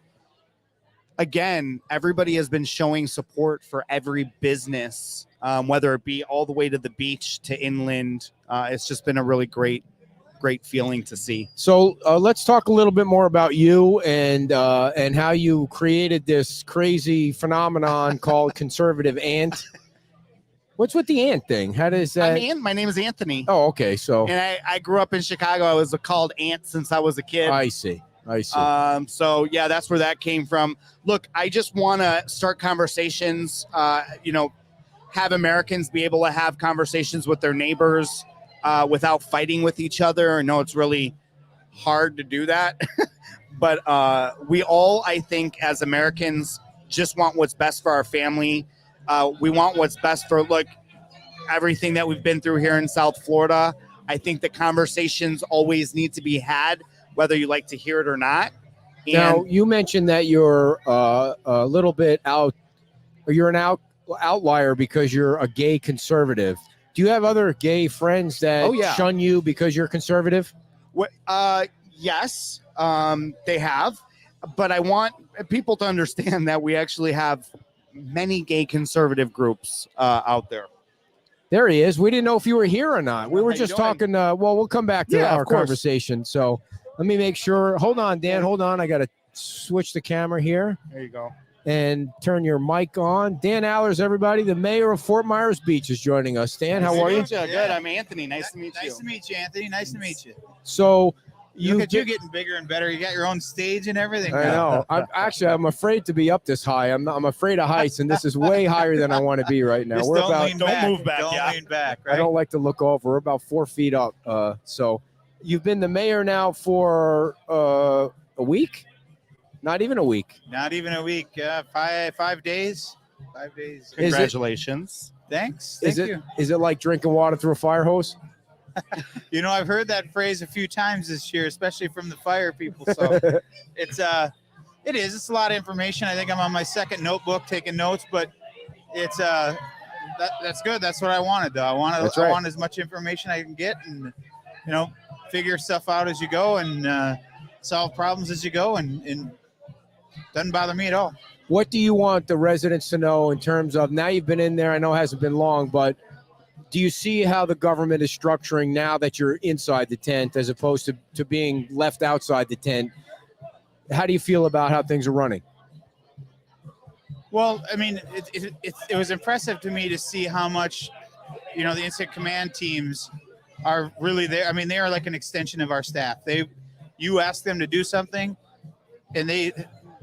again, everybody has been showing support for every business, whether it be all the way to the beach to inland. It's just been a really great feeling to see. So let's talk a little bit more about you and how you created this crazy phenomenon called conservative ant. What's with the ant thing? How does that? My name is Anthony. Oh, okay. So And I grew up in Chicago. I was called Ant since I was a kid. I see. So yeah, that's where that came from. Look, I just want to start conversations, have Americans be able to have conversations with their neighbors without fighting with each other. I know it's really hard to do that, but we all, I think, as Americans, just want what's best for our family. We want what's best for, everything that we've been through here in South Florida. I think the conversations always need to be had, whether you like to hear it or not. And now you mentioned that you're a little bit out, or you're an outlier because you're a gay conservative. Do you have other gay friends that shun you because you're conservative? Yes, they have, but I want people to understand that we actually have many gay conservative groups out there. There he is. We didn't know if you were here or not. We were How you just doing? talking. Well, we'll come back to Yeah, of our course. conversation. So let me make sure. Hold on, Dan. Hold on. I got to switch the camera here. There you go. and turn your mic on. Dan Allers, everybody, the mayor of Fort Myers Beach, is joining us. Dan, how are you? Good. I'm Anthony. Nice to meet you. Nice to meet you, Anthony. Nice to meet you. So Look at you getting bigger and better. You got your own stage and everything. I know. I'm afraid to be up this high. I'm afraid of heights, and this is way higher than I want to be right now. Just We're don't about. lean back. move back, Don't yeah. lean back. Right. I don't like to look over. We're about 4 feet up. So you've been the mayor now for a week? Not even a week. Not even a week. 5 days. 5 days. Congratulations. Thanks. Is Thank it you. is it like drinking water through a fire hose? You know, I've heard that phrase a few times this year, especially from the fire people. So it is. It's a lot of information. I think I'm on my second notebook taking notes, but it's that's good. That's what I wanted, though. I want as much information I can get, and figure stuff out as you go, and solve problems as you go, and doesn't bother me at all. What do you want the residents to know in terms of, now you've been in there, I know it hasn't been long, but do you see how the government is structuring now that you're inside the tent as opposed to being left outside the tent? How do you feel about how things are running? Well, I mean, it was impressive to me to see how much, the incident command teams are really there. I mean, they are like an extension of our staff. You ask them to do something, and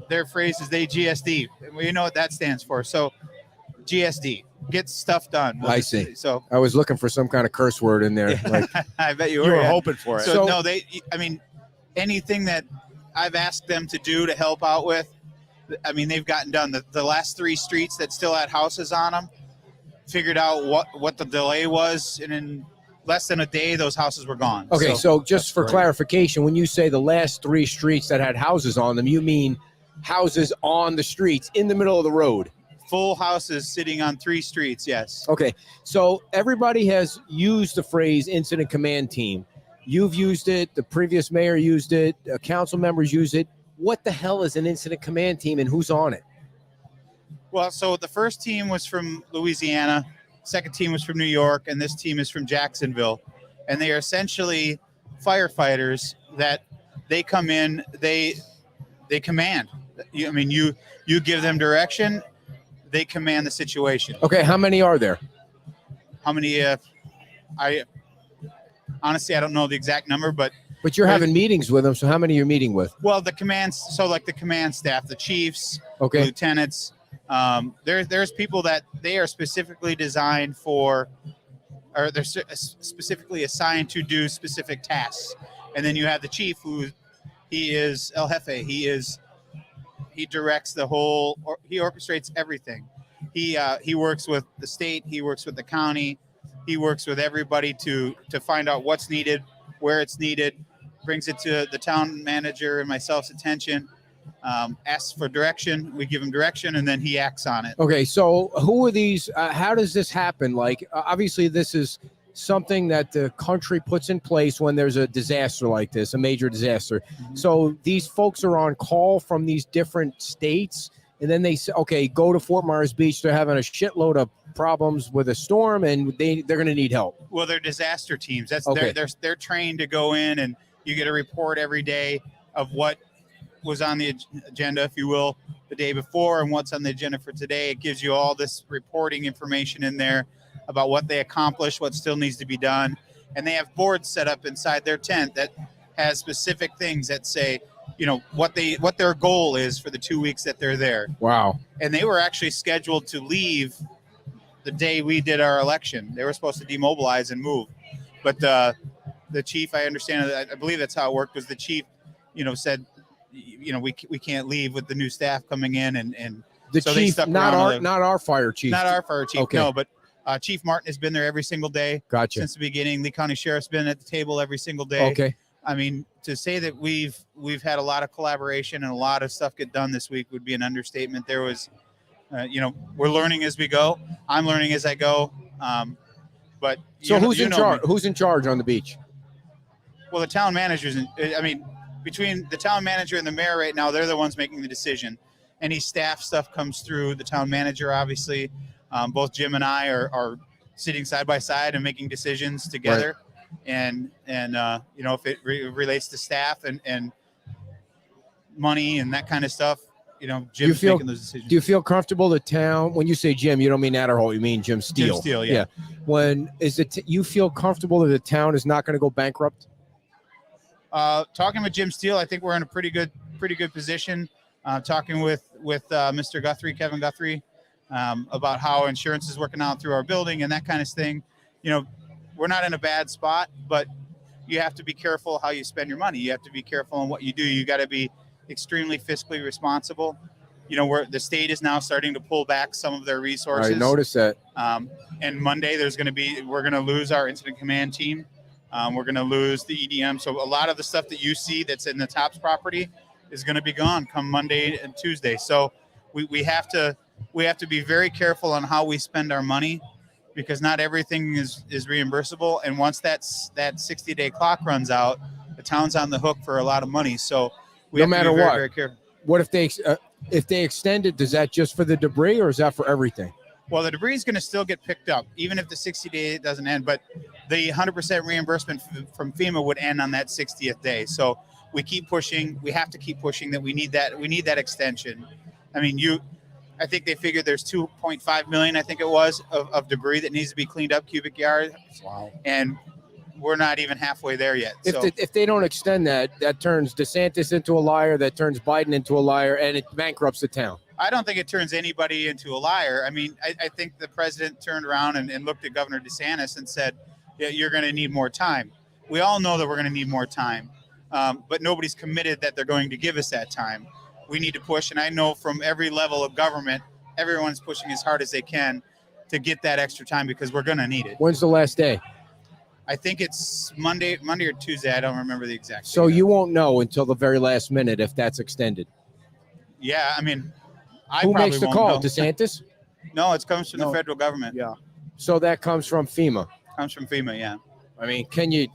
their phrase is they GSD. We know what that stands for. So GSD, get stuff done. I see. So I was looking for some kind of curse word in there. Like, I bet you You were were yeah. hoping for it. So no, anything that I've asked them to do to help out with, I mean, they've gotten done. The last 3 streets that still had houses on them, figured out what the delay was, and in less than a day, those houses were gone. okay, so just for great. clarification, when you say the last 3 streets that had houses on them, you mean houses on the streets in the middle of the road? Full houses sitting on 3 streets, yes. Okay, so everybody has used the phrase incident command team. You've used it, the previous mayor used it, council members use it. What the hell is an incident command team, and who's on it? Well, so the first team was from Louisiana, second team was from New York, and this team is from Jacksonville. And they are essentially firefighters that they come in, they command. You give them direction, they command the situation. Okay, how many are there? How many? I honestly, I don't know the exact number, but But you're having meetings with them, so how many are you meeting with? well, the commands. So like the command staff, the chiefs, Okay, lieutenants. There's people that they are specifically designed for, or they're specifically assigned to do specific tasks. And then you have the chief, who he is El Jefe. He directs the whole, or he orchestrates everything. He works with the state. He works with the county. He works with everybody to find out what's needed, where it's needed, brings it to the town manager and myself's attention, asks for direction. We give him direction, and then he acts on it. okay, so who are these? How does this happen? Like, obviously, this is something that the country puts in place when there's a disaster like this, a major disaster. So these folks are on call from these different states, and then they say, okay, go to Fort Myers Beach. They're having a shitload of problems with a storm, and they're going to need help. Well, they're disaster teams. That's Okay. they're trained to go in, and you get a report every day of what was on the agenda, if you will, the day before, and what's on the agenda for today. It gives you all this reporting information in there about what they accomplished, what still needs to be done. And they have boards set up inside their tent that has specific things that say, what their goal is for the 2 weeks that they're there. Wow. And they were actually scheduled to leave the day we did our election. They were supposed to demobilize and move. But the chief, I understand, I believe that's how it worked, was the chief, said, we can't leave with the new staff coming in, and The so they chief, stuck not around our fire chief. not our fire chief, Okay. no, but Chief Martin has been there every single day Gotcha. since the beginning. Lee County Sheriff's been at the table every single day. Okay. I mean, to say that we've had a lot of collaboration and a lot of stuff get done this week would be an understatement. There was, we're learning as we go. I'm learning as I go. But So who's in know charge? me. Who's in charge on the beach? Well, the town managers. Between the town manager and the mayor right now, they're the ones making the decision. Any staff stuff comes through the town manager, obviously. Both Jim and I are sitting side by side and making decisions together. And if it relates to staff and money and that kind of stuff, Jim's making those decisions. Do you feel comfortable the town, when you say Jim, you don't mean Adderholt, you mean Jim Steele? Jim Steele, yeah. You feel comfortable that the town is not going to go bankrupt? Talking with Jim Steele, I think we're in a pretty good position. Talking with Mr. Guthrie, Kevin Guthrie, about how insurance is working out through our building and that kind of thing. We're not in a bad spot, but you have to be careful how you spend your money. You have to be careful on what you do. You got to be extremely fiscally responsible. The state is now starting to pull back some of their resources. I noticed that. And Monday we're going to lose our incident command team. We're going to lose the EDM. So a lot of the stuff that you see that's in the Tops property is going to be gone come Monday and Tuesday. So we have to be very careful on how we spend our money, because not everything is reimbursable. And once that 60-day clock runs out, the town's on the hook for a lot of money. So we No have to matter be very, what. very careful. What if they extend it? Does that just for the debris, or is that for everything? Well, the debris is going to still get picked up, even if the 60-day doesn't end. But the 100% reimbursement from FEMA would end on that 60th day. So we keep pushing. We have to keep pushing that. We need that extension. I think they figured there's 2.5 million, I think it was, of debris that needs to be cleaned up, cubic yards. Wow. And we're not even halfway there yet. If they don't extend that turns DeSantis into a liar, that turns Biden into a liar, and it bankrupts the town. I don't think it turns anybody into a liar. I think the president turned around and looked at Governor DeSantis and said, yeah, you're going to need more time. We all know that we're going to need more time, but nobody's committed that they're going to give us that time. We need to push, and I know from every level of government, everyone's pushing as hard as they can to get that extra time, because we're going to need it. When's the last day? I think it's Monday or Tuesday. I don't remember the exact So date. you won't know until the very last minute if that's extended. Yeah, Who makes the won't call? know. DeSantis? No, it comes from No. the federal government. Yeah. So that comes from FEMA. Comes from FEMA, yeah. Can you?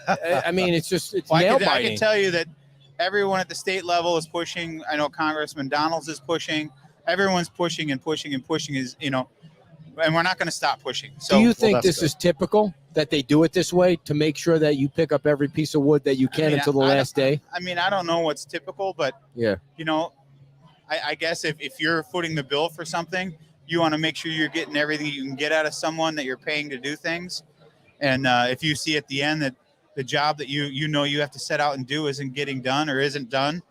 It's Well, nail I can biting. tell you that everyone at the state level is pushing. I know Congressman Donalds is pushing. Everyone's pushing and pushing and pushing, and we're not going to stop pushing. So Do you think that's this good. is typical that they do it this way to make sure that you pick up every piece of wood that you can until the last day? I don't know what's typical, but Yeah. I guess if you're footing the bill for something, you want to make sure you're getting everything you can get out of someone that you're paying to do things. And if you see at the end that the job that you have to set out and do isn't getting done or isn't done,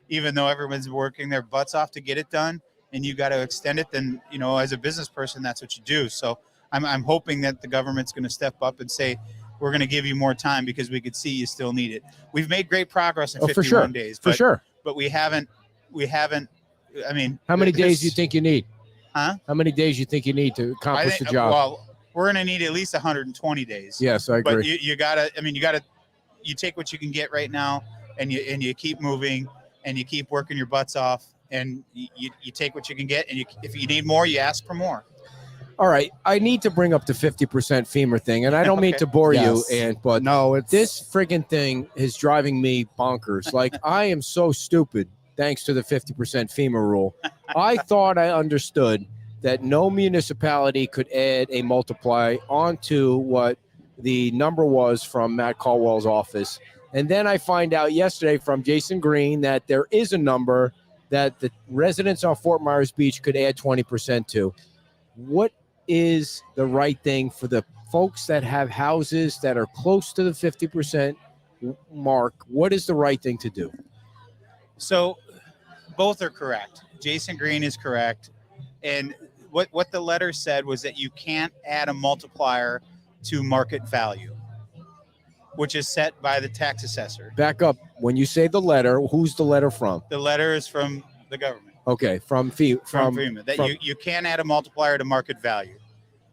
even though everyone's working their butts off to get it done, and you got to extend it, then as a business person, that's what you do. So I'm hoping that the government's going to step up and say, we're going to give you more time because we could see you still need it. We've made great progress in 51 for sure. days. For sure. But we haven't. How many days do you think you need? Huh? How many days you think you need to accomplish the job? Well, we're going to need at least 120 days. Yes, I agree. But you take what you can get right now, and you keep moving, and you keep working your butts off, and you take what you can get, and if you need more, you ask for more. All right, I need to bring up the 50% FEMA thing, and I don't mean Okay. to bore Yes. you, but No, it's this friggin' thing is driving me bonkers. Like, I am so stupid thanks to the 50% FEMA rule. I thought I understood that no municipality could add a multiply onto what the number was from Matt Caldwell's office. And then I find out yesterday from Jason Green that there is a number that the residents on Fort Myers Beach could add 20% to. What is the right thing for the folks that have houses that are close to the 50% mark? What is the right thing to do? So both are correct. Jason Green is correct. And what the letter said was that you can't add a multiplier to market value, which is set by the tax assessor. Back up. When you say the letter, who's the letter from? The letter is from the government, Okay, from FEMA, that from- you can't add a multiplier to market value.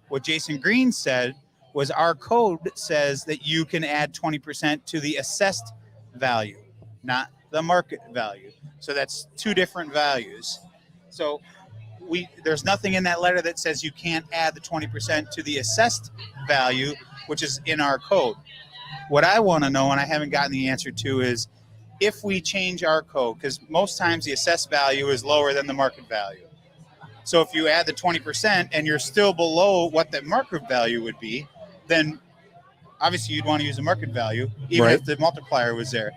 What Jason Green said was our code says that you can add 20% to the assessed value, not the market value. So that's two different values. So there's nothing in that letter that says you can't add the 20% to the assessed value, which is in our code. What I want to know, and I haven't gotten the answer to, is if we change our code, because most times the assessed value is lower than the market value. So if you add the 20% and you're still below what the market value would be, then obviously you'd want to use the market value, even Right. if the multiplier was there.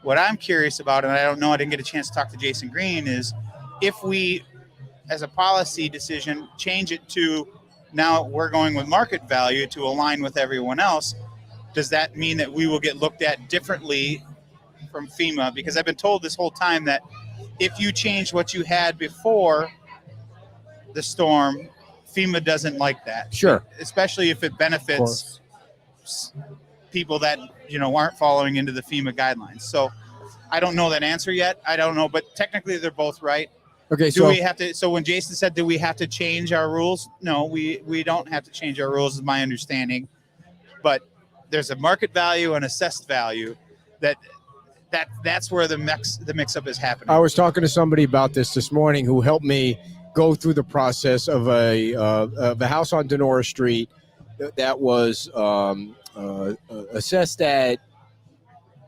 What I'm curious about, and I don't know, I didn't get a chance to talk to Jason Green, is if we, as a policy decision, change it to now we're going with market value to align with everyone else, does that mean that we will get looked at differently from FEMA? Because I've been told this whole time that if you change what you had before the storm, FEMA doesn't like that. Sure. Especially if it Of benefits course. people that, aren't following into the FEMA guidelines. So I don't know that answer yet. I don't know, but technically they're both right. Okay, Do so we have to? So when Jason said, "Do we have to change our rules?" No, we don't have to change our rules, is my understanding. But there's a market value and assessed value that's where the mix up is happening. I was talking to somebody about this morning who helped me go through the process of a house on Denora Street that was assessed at,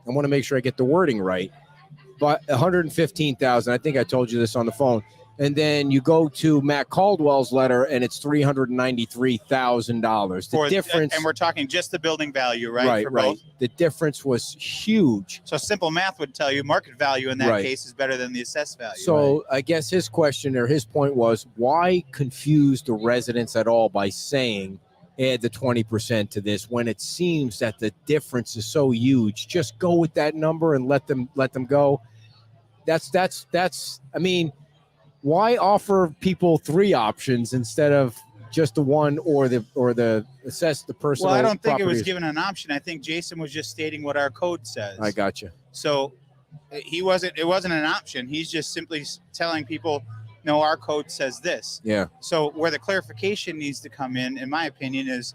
I want to make sure I get the wording right, but $115,000. I think I told you this on the phone. And then you go to Matt Caldwell's letter, and it's $393,000. The difference, and we're talking just the building value, right? Right, for right. both. The difference was huge. So simple math would tell you market value in that case is better than the assessed value. So I guess his question or his point was, why confuse the residents at all by saying add the 20% to this when it seems that the difference is so huge? Just go with that number and let them go. That's I mean, why offer people three options instead of just the one or the assess the personal? Well, I don't think it was properties? given an option. I think Jason was just stating what our code says. I got you. So it wasn't an option. He's just simply telling people, no, our code says this. Yeah. So where the clarification needs to come in my opinion, is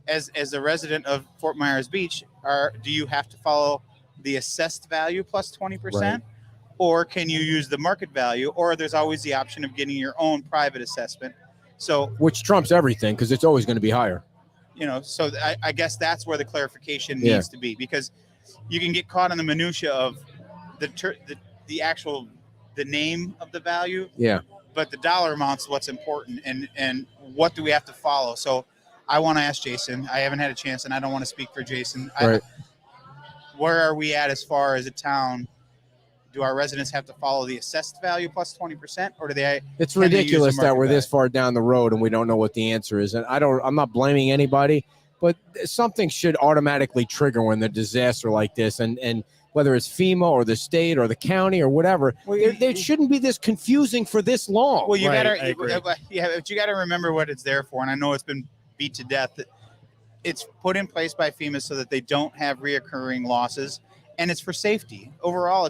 as a resident of Fort Myers Beach, do you have to follow the assessed value plus 20%? Right. Or can you use the market value? Or there's always the option of getting your own private assessment. So which trumps everything because it's always going to be higher. So I guess that's where the clarification needs to be, because you can get caught in the minutia of the actual name of the value. Yeah. But the dollar amount's what's important, and what do we have to follow? So I want to ask Jason. I haven't had a chance, and I don't want to speak for Jason. Right. Where are we at as far as a town? Do our residents have to follow the assessed value plus 20%, or do they? It's can they use the ridiculous that market we're this value? far down the road and we don't know what the answer is. And I'm not blaming anybody, but something should automatically trigger when the disaster like this, and whether it's FEMA or the state or the county or whatever, it shouldn't be this confusing for this long. Well, you Right, gotta, I agree. but you gotta remember what it's there for. And I know it's been beat to death. It's put in place by FEMA so that they don't have reoccurring losses, and it's for safety overall.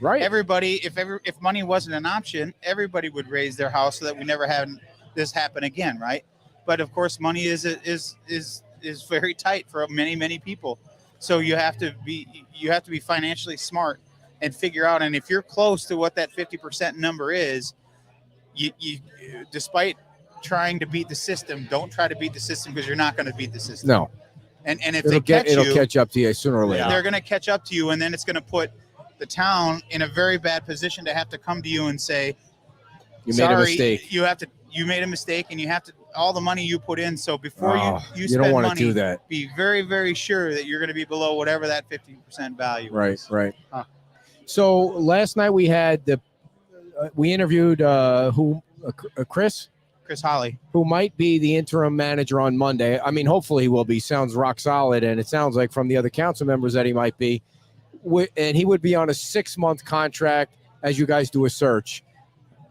Right. Everybody, if money wasn't an option, everybody would raise their house so that we never have this happen again, right? But of course, money is very tight for many people. So you have to be financially smart and figure out. And if you're close to what that 50% number is, you despite trying to beat the system, don't try to beat the system, because you're not going to beat the system. No. And if It'll they catch up to you sooner or later. they're going to catch up to you, and then it's going to put the town in a very bad position to have to come to you and say, You made a sorry, mistake. you made a mistake, and you have to all the money you put in. So before you you spend don't want to money, do that. be very, very sure that you're going to be below whatever that 50% value Right, is. right. So last night we had we interviewed Chris Holly, who might be the interim manager on Monday. I mean, hopefully he will be. Sounds rock solid, and it sounds like from the other council members that he might be. And he would be on a 6-month contract as you guys do a search.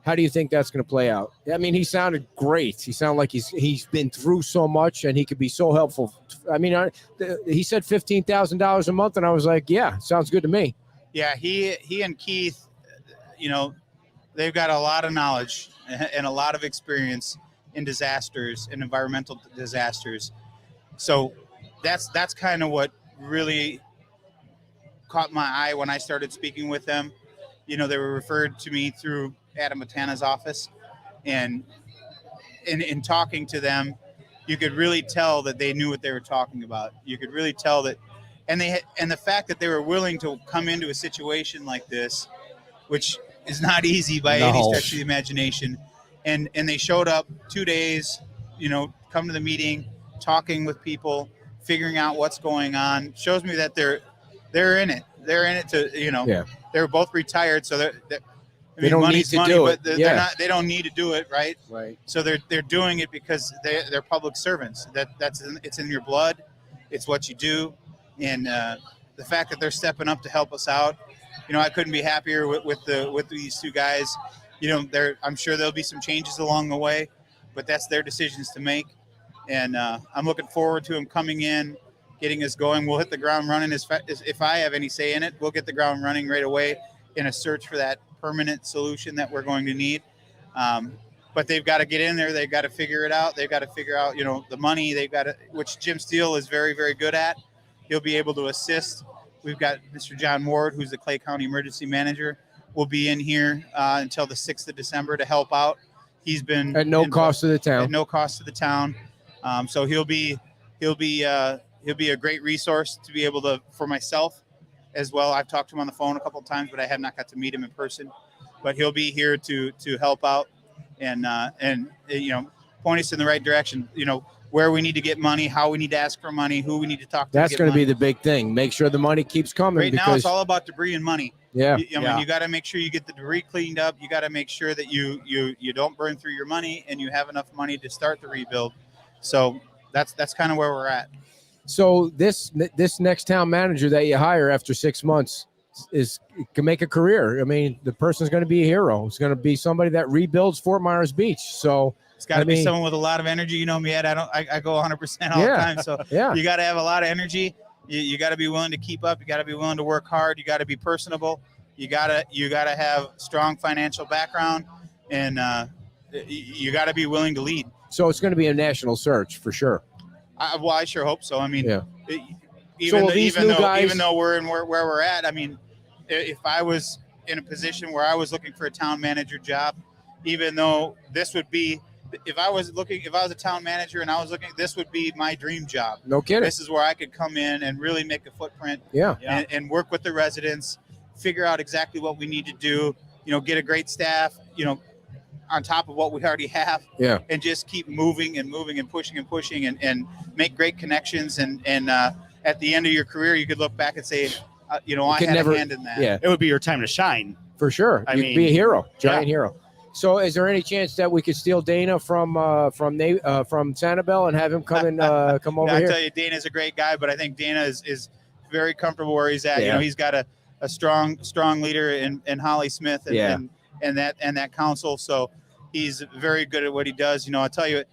How do you think that's going to play out? I mean, he sounded great. He sounded like he's been through so much, and he could be so helpful. I mean, he said $15,000 a month, and I was like, yeah, sounds good to me. Yeah, he and Keith, they've got a lot of knowledge and a lot of experience in disasters and environmental disasters. So that's kind of what really caught my eye when I started speaking with them. They were referred to me through Adam Matana's office, and in talking to them, you could really tell that they knew what they were talking about. You could really tell that, and the fact that they were willing to come into a situation like this, which is not easy by any stretch of the imagination, and they showed up 2 days, come to the meeting, talking with people, figuring out what's going on, shows me that they're in it. They're in it to, Yeah. They're both retired, so They don't need money's to money, do but it. Yeah. they don't need to do it, right? Right. So they're doing it because they're public servants. It's in your blood. It's what you do, and the fact that they're stepping up to help us out, I couldn't be happier with these two guys. I'm sure there'll be some changes along the way, but that's their decisions to make, and I'm looking forward to them coming in, getting us going. We'll hit the ground running if I have any say in it. We'll get the ground running right away in a search for that permanent solution that we're going to need. But they've got to get in there. They've got to figure it out. They've got to figure out, the money. They've got to, which Jim Steele is very, very good at. He'll be able to assist. We've got Mr. John Ward, who's the Clay County Emergency Manager, will be in here until the 6th of December to help out. He's been At no cost to the town. At no cost to the town. So he'll be a great resource to be able to, for myself as well. I've talked to him on the phone a couple of times, but I have not got to meet him in person. But he'll be here to help out and point us in the right direction. Where we need to get money, how we need to ask for money, who we need to talk to. That's going to be the big thing. Make sure the money keeps coming. Right now, it's all about debris and money. Yeah. You got to make sure you get the debris cleaned up. You got to make sure that you don't burn through your money and you have enough money to start the rebuild. So that's kind of where we're at. So this next town manager that you hire after 6 months can make a career. I mean, the person's going to be a hero. It's going to be somebody that rebuilds Fort Myers Beach. So it's got to be someone with a lot of energy. You know me, Ed. I go 100% all the time. So you got to have a lot of energy. You got to be willing to keep up. You got to be willing to work hard. You got to be personable. You gotta have strong financial background, and you got to be willing to lead. So it's going to be a national search for sure. I sure hope so. I mean, even though we're in where we're at, I mean, if I was in a position where I was looking for a town manager job, even though this would be, if I was a town manager and I was looking, this would be my dream job. No kidding. This is where I could come in and really make a footprint. And work with the residents, figure out exactly what we need to do. Get a great staff. On top of what we already have. And just keep moving and pushing and make great connections. And at the end of your career, you could look back and say, I had a hand in that. Yeah, it would be your time to shine. For sure. I mean, be a hero, giant hero. So is there any chance that we could steal Dana from Sanibel and have him come over here? I tell you, Dana's a great guy, but I think Dana is very comfortable where he's at. He's got a strong leader in Holly Smith and that council. So he's very good at what he does. I'll tell you,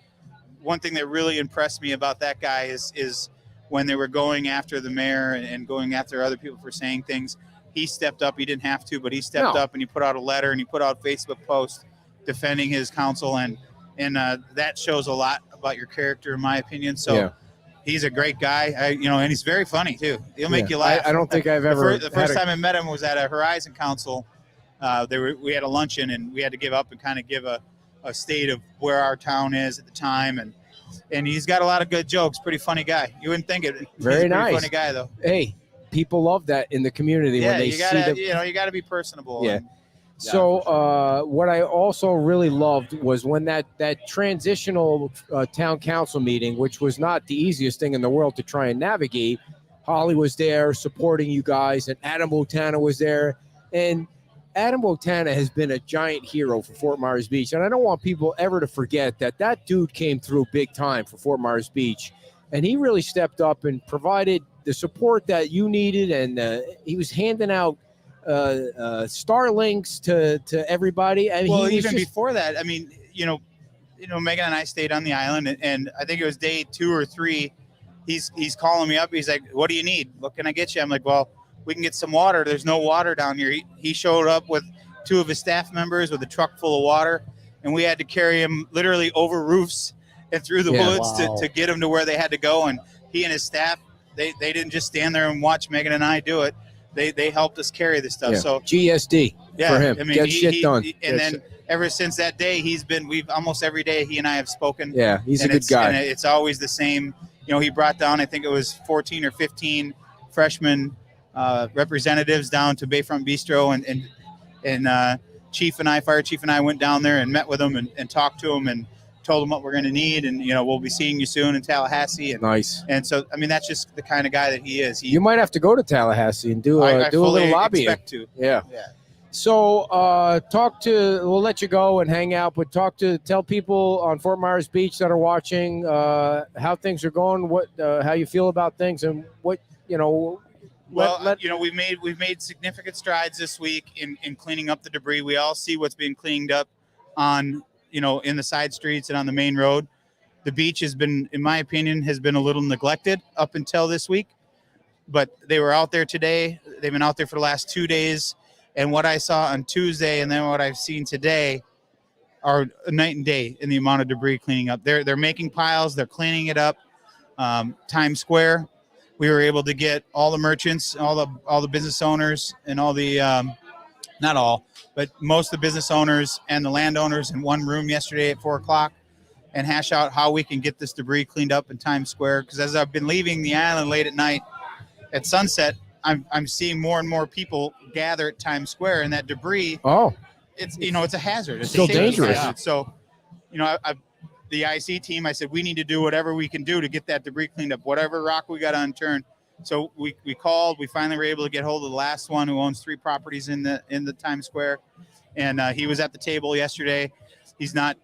one thing that really impressed me about that guy is when they were going after the mayor and going after other people for saying things, he stepped up. He didn't have to, but he stepped up and he put out a letter and he put out Facebook posts defending his council. And that shows a lot about your character, in my opinion. So he's a great guy, and he's very funny too. He'll make you laugh. I don't think I've ever. The first time I met him was at a Horizon Council. We had a luncheon and we had to give up and kind of give a state of where our town is at the time, and he's got a lot of good jokes. Pretty funny guy. You wouldn't think it. Very he's a nice. Funny guy though. Hey, people love that in the community when they you gotta, see you got to be personable. Yeah. And, So what I also really loved was when that transitional town council meeting, which was not the easiest thing in the world to try and navigate. Holly was there supporting you guys, and Adam Botana was there, and Adam Botana has been a giant hero for Fort Myers Beach. And I don't want people ever to forget that dude came through big time for Fort Myers Beach. And he really stepped up and provided the support that you needed. And he was handing out Starlinks to everybody. I mean, even before that, I mean, Megan and I stayed on the island, and I think it was day 2 or 3. He's calling me up. He's like, "What do you need? What can I get you?" I'm like, "Well, we can get some water. There's no water down here." He showed up with 2 of his staff members with a truck full of water, and we had to carry him literally over roofs and through the woods to get him to where they had to go. And he and his staff, they didn't just stand there and watch Megan and I do it. They helped us carry this stuff. So GSD for him. I mean, Get shit done. Then ever since that day, we've almost every day he and I have spoken. Yeah, he's a good guy. And it's always the same. He brought down, I think it was 14 or 15 freshmen representatives down to Bayfront Bistro, and Fire Chief and I went down there and met with them and talked to them and told them what we're going to need, and we'll be seeing you soon in Tallahassee. And, nice. And so, I mean, that's just the kind of guy that he is. You might have to go to Tallahassee and do a little lobbying. Expect to. Yeah. So we'll let you go and hang out, but tell people on Fort Myers Beach that are watching how things are going, how you feel about things, and what, Well, we've made significant strides this week in cleaning up the debris. We all see what's being cleaned up on, in the side streets and on the main road. The beach has been, in my opinion, has been a little neglected up until this week, but they were out there today. They've been out there for the last 2 days. And what I saw on Tuesday and then what I've seen today are a night and day in the amount of debris cleaning up. They're making piles. They're cleaning it up. Times Square, we were able to get all the merchants, all the business owners, and all the not all, but most of the business owners and the landowners in one room yesterday at 4:00 and hash out how we can get this debris cleaned up in Times Square. Because as I've been leaving the island late at night at sunset, I'm seeing more and more people gather at Times Square, and that debris. Oh, it's it's a hazard. It's still a safety dangerous. hazard. So, the IC team, I said we need to do whatever we can do to get that debris cleaned up, whatever rock we got to unturned. So we called. We finally were able to get hold of the last one who owns 3 properties in the Times Square, and he was at the table yesterday. He's not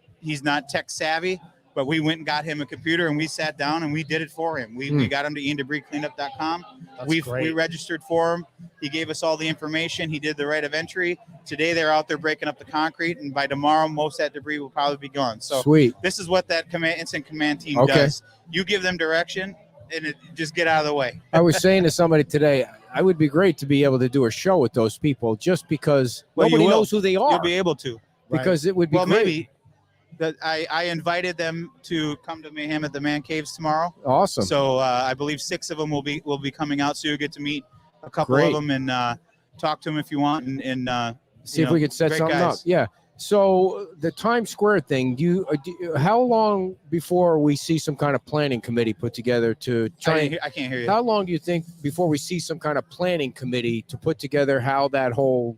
tech savvy, but we went and got him a computer and we sat down and we did it for him. We got him to iandebriscleanup.com. We registered for him. He gave us all the information. He did the right of entry. Today they're out there breaking up the concrete, and by tomorrow most of that debris will probably be gone. So sweet. This is what that instant command team does. You give them direction and just get out of the way. I was saying to somebody today, I would be great to be able to do a show with those people just because nobody knows who they are. You'll be able to. Because it would be great. Maybe. That I invited them to come to Mayhem at the Man Caves tomorrow. Awesome. So I believe 6 of them will be coming out, so you get to meet a couple of them and talk to them if you want, and see if we could set something guys. up. Yeah. So the Times Square thing, how long before we see some kind of planning committee put together to try? I can't hear you. How long do you think before we see some kind of planning committee to put together how that whole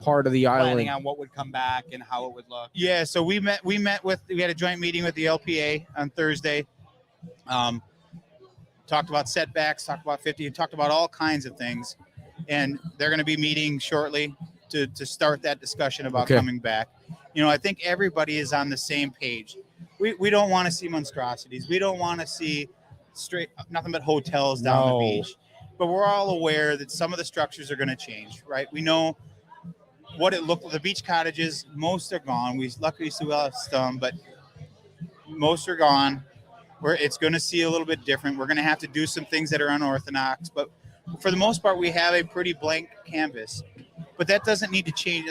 part of the island, planning on what would come back and how it would look? Yeah, so we had a joint meeting with the LPA on Thursday. Talked about setbacks, talked about 50, and talked about all kinds of things. And they're going to be meeting shortly to start that discussion about coming back. I think everybody is on the same page. We don't want to see monstrosities. We don't want to see nothing but hotels down the beach. But we're all aware that some of the structures are going to change, right? We know what it looked like. The beach cottages, most are gone. We luckily still have some, but most are gone. It's going to see a little bit different. We're going to have to do some things that are unorthodox, but for the most part, we have a pretty blank canvas. But that doesn't need to change.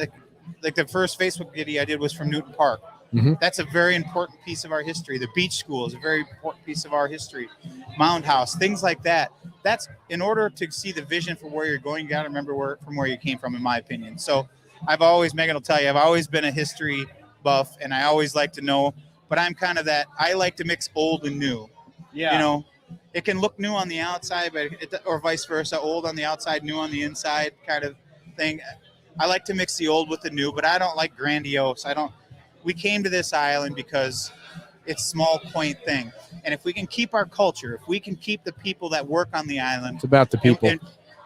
Like the first Facebook video I did was from Newton Park. Mm-hmm. That's a very important piece of our history. The beach school is a very important piece of our history. Mound House, things like that. That's in order to see the vision for where you're going. You got to remember from where you came from, in my opinion. So Megan will tell you, I've always been a history buff, and I always like to know, but I'm kind of that. I like to mix old and new. Yeah. It can look new on the outside, or vice versa, old on the outside, new on the inside kind of thing. I like to mix the old with the new, but I don't like grandiose. We came to this island because it's a small, quaint thing. And if we can keep our culture, if we can keep the people that work on the island. It's about the people.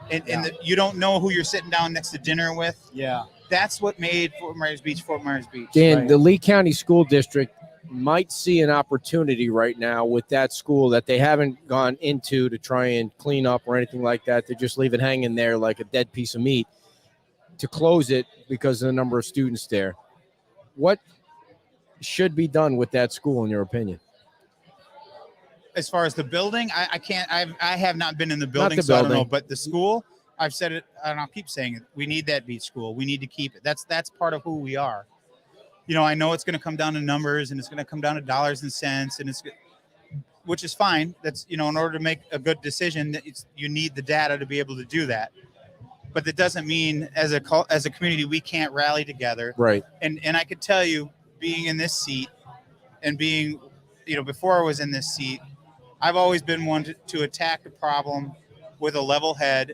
And you don't know who you're sitting down next to dinner with. Yeah. That's what made Fort Myers Beach. Dan, right? The Lee County School District might see an opportunity right now with that school that they haven't gone into to try and clean up or anything like that. They just leave it hanging there like a dead piece of meat to close it because of the number of students there. What should be done with that school, in your opinion? As far as the building, I can't. I have not been in the building, so I don't know. But the school, I've said it, and I'll keep saying it. We need that beach school. We need to keep it. That's part of who we are. I know it's going to come down to numbers, and it's going to come down to dollars and cents, and which is fine. That's in order to make a good decision, you need the data to be able to do that. But that doesn't mean as a community we can't rally together. Right. And I could tell you, being in this seat, and being, before I was in this seat, I've always been one to attack the problem with a level head.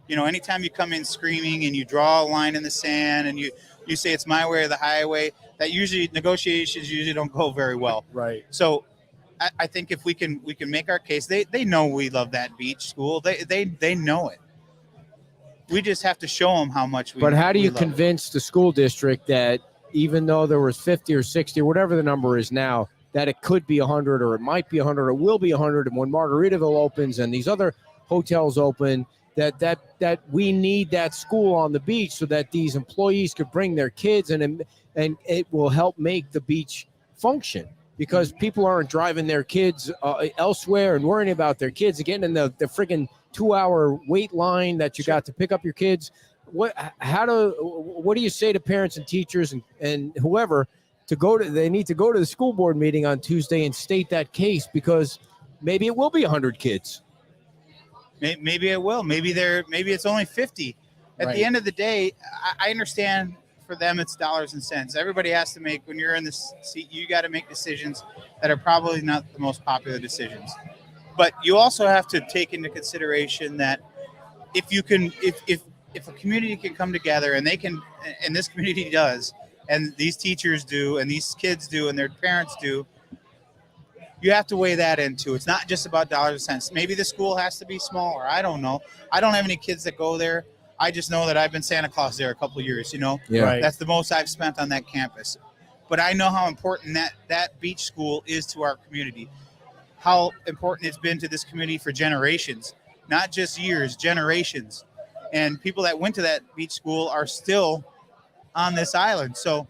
Anytime you come in screaming and you draw a line in the sand and you say it's my way or the highway, that negotiations usually don't go very well. Right. So I think if we can make our case, they know we love that beach school. They know it. We just have to show them how much we. But how do we you love it. convince the school district that even though there was 50 or 60 or whatever the number is now, that it could be 100 or it might be 100 or will be 100, and when Margaritaville opens and these other hotels open, that we need that school on the beach so that these employees could bring their kids and it will help make the beach function, because people aren't driving their kids elsewhere and worrying about their kids and getting in the friggin' 2-hour wait line that you got to pick up your kids. What do you say to parents and teachers and whoever they need to go to the school board meeting on Tuesday and state that case, because maybe it will be 100 kids. Maybe it will. Maybe it's only 50. At the end of the day, I understand for them it's dollars and cents. Everybody has to make, when you're in this seat, you got to make decisions that are probably not the most popular decisions. But you also have to take into consideration that if a community can come together and they can, and this community does, and these teachers do, and these kids do, and their parents do, you have to weigh that into. It's not just about dollars and cents. Maybe the school has to be smaller. I don't know. I don't have any kids that go there. I just know that I've been Santa Claus there a couple of years, Yeah. Right. That's the most I've spent on that campus. But I know how important that beach school is to our community, how important it's been to this community for generations, not just years, generations. And people that went to that beach school are still on this island. So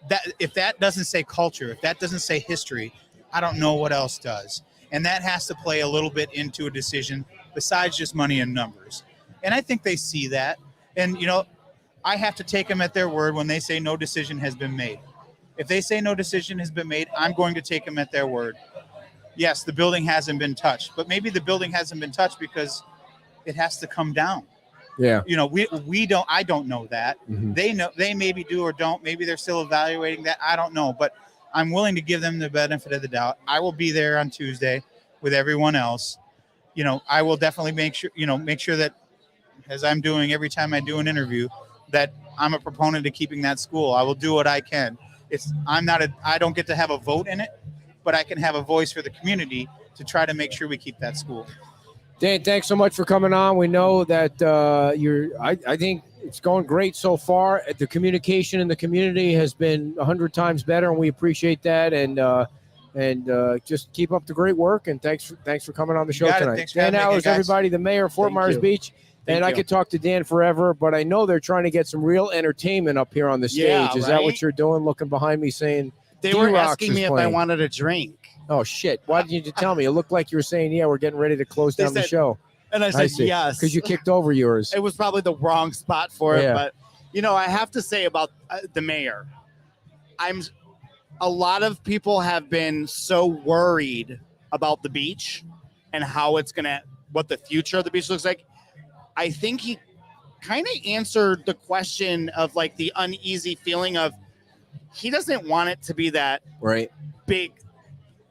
that if that doesn't say culture, if that doesn't say history, I don't know what else does. And that has to play a little bit into a decision besides just money and numbers. And I think they see that. And, I have to take them at their word when they say no decision has been made. If they say no decision has been made, I'm going to take them at their word. Yes, the building hasn't been touched, but maybe the building hasn't been touched because it has to come down. Yeah. I don't know that. Mhm. They know, they maybe do or don't. Maybe they're still evaluating that. I don't know, but I'm willing to give them the benefit of the doubt. I will be there on Tuesday with everyone else. I will definitely make sure that, as I'm doing every time I do an interview, that I'm a proponent of keeping that school. I will do what I can. I don't get to have a vote in it, but I can have a voice for the community to try to make sure we keep that school. Dan, thanks so much for coming on. We know that I think it's going great so far. The communication in the community has been 100 times better, and we appreciate that. And just keep up the great work. And thanks for coming on the show Got it. tonight. Thanks for Dan having me, Allers, guys. everybody, the mayor of Fort Thank Myers you. Beach. Thank And I you. could talk to Dan forever, but I know they're trying to get some real entertainment up here on the stage. Yeah, Is that what right? you're doing? Looking behind me saying, They were D-Rocks asking is me if I playing. wanted a drink. oh, shit. Why didn't you tell me? It looked like you were saying, yeah, we're getting ready to close They down the said- show. And I said, see. yes. Because you kicked over yours. It was probably the wrong spot for Yeah. it. But, I have to say about the mayor, a lot of people have been so worried about the beach and what the future of the beach looks like. I think he kind of answered the question of like the uneasy feeling of he doesn't want it to be that Right. big,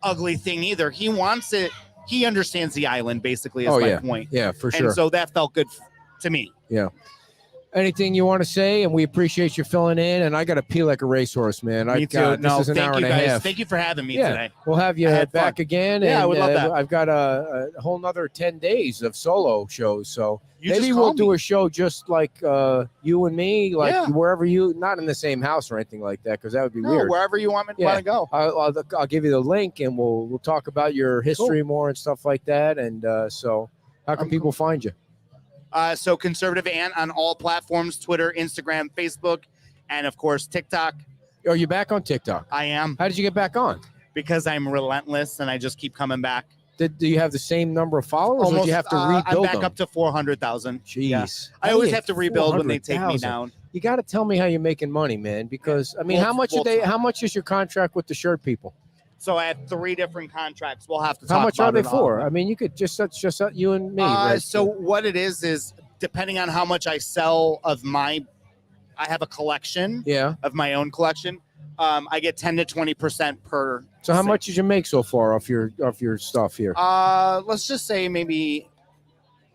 ugly thing either. He wants it. He understands the island, basically, is Oh, my yeah. point. Yeah, for sure. And so that felt good to me. Anything you want to say? And we appreciate you filling in. And I got to pee like a racehorse, man. Me too. This is an hour and a half. Thank you for having me Yeah. today. We'll have you I had back fun. again. Yeah, I and, would love that. I've got a whole nother 10 days of solo shows. So You maybe just we'll call do me. a show just like you and me, like Yeah. wherever not in the same house or anything like that, because that would be No, weird. wherever you want Yeah. to go. I'll give you the link and we'll talk about your history more and stuff like that. And so how can people find you? So Conservative Ant on all platforms, Twitter, Instagram, Facebook, and of course, TikTok. Are you back on TikTok? I am, How did you get back on? because I'm relentless and I just keep coming back. Do you have the same number of followers, or do you have to I'm rebuild back them? up to 400,000. Jeez. Yeah. I How always do you have to rebuild when they take me 400,000? down. You got to tell me how you're making money, man. Because I mean, Well, how much well, How much is your contract with the shirt people? So I have 3 different contracts. We'll have to How talk much are about they it all. for? I mean, you could just you and me. right? So what it is depending on how much I sell of I have a collection yeah. of my own collection. I get 10 to 20% per. So how sale. much did you make so far off your stuff here? Let's just say maybe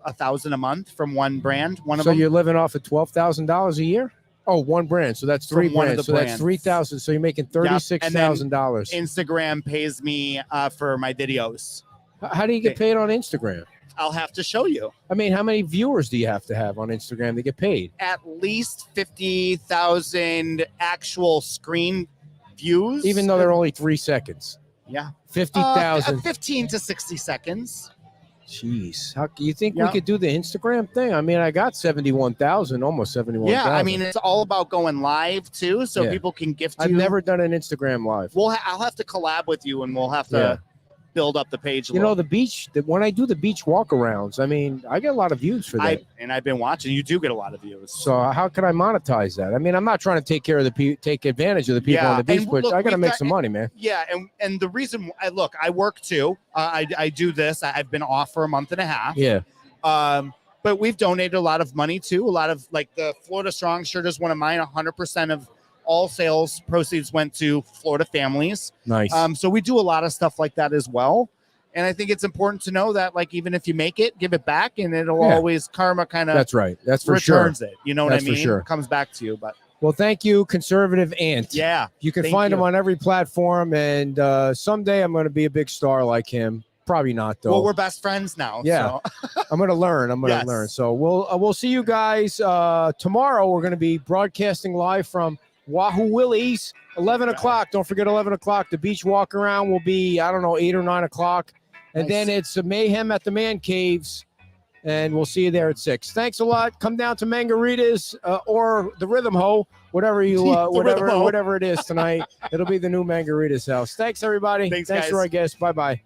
$1,000 a month from one brand. One of So them. you're living off of $12,000 a year? Oh, one brand. So that's From 3 one of brands. the So that's brands. 3,000. So you're making $36,000. Instagram pays me for my videos. How do you get paid on Instagram? I'll have to show you. I mean, how many viewers do you have to have on Instagram to get paid? At least 50,000 actual screen views. Even though they're only 3 seconds. Yeah. 50,000. 15 to 60 seconds. Jeez. How you think Yeah. we could do the Instagram thing? I mean, I got 71,000, almost 71,000. Yeah, I mean, it's all about going live too, so Yeah. people can gift I've you. never done an Instagram live. I'll have to collab with you, and we'll have to Yeah. build up the page. A You know, little. the beach, when I do the beach walkarounds, I mean, I get a lot of views for that. I've been watching. You do get a lot of views. So how can I monetize that? I mean, I'm not trying to take advantage of the people Yeah, on the beach, and but look, I got to we've make got- some money, man. Yeah, and the reason I work too. I do this. I've been off for a month and a half. Yeah. But we've donated a lot of money too. A lot of like the Florida Strong shirt is one of mine. 100% of all sales proceeds went to Florida families. Nice. So we do a lot of stuff like that as well. And I think it's important to know that, like, even if you make it, give it back, and it'll Yeah. always karma kind of That's right. That's for sure. returns it. You know what That's I for mean? sure. It comes back to you. But Well, thank you, Conservative Ant. yeah, You can thank find him you. on every platform, and someday I'm going to be a big star like him. Probably not, though. well, we're best friends now. Yeah. So. I'm going to learn. I'm going to Yes. learn. So we'll see you guys tomorrow. We're going to be broadcasting live from Wahoo Willie's, 11 o'clock. Don't forget 11 o'clock. The beach walk around will be, I don't know, 8 or 9 o'clock. And then it's a Mayhem at the Man Caves, and we'll see you there at 6. Thanks a lot. Come down to Margaritas or the Rhythm Ho, whatever you Rhythm Ho. whatever it is tonight. It'll be the new Margaritas house. Thanks, everybody. Thanks, for guys. our guests. Bye-bye.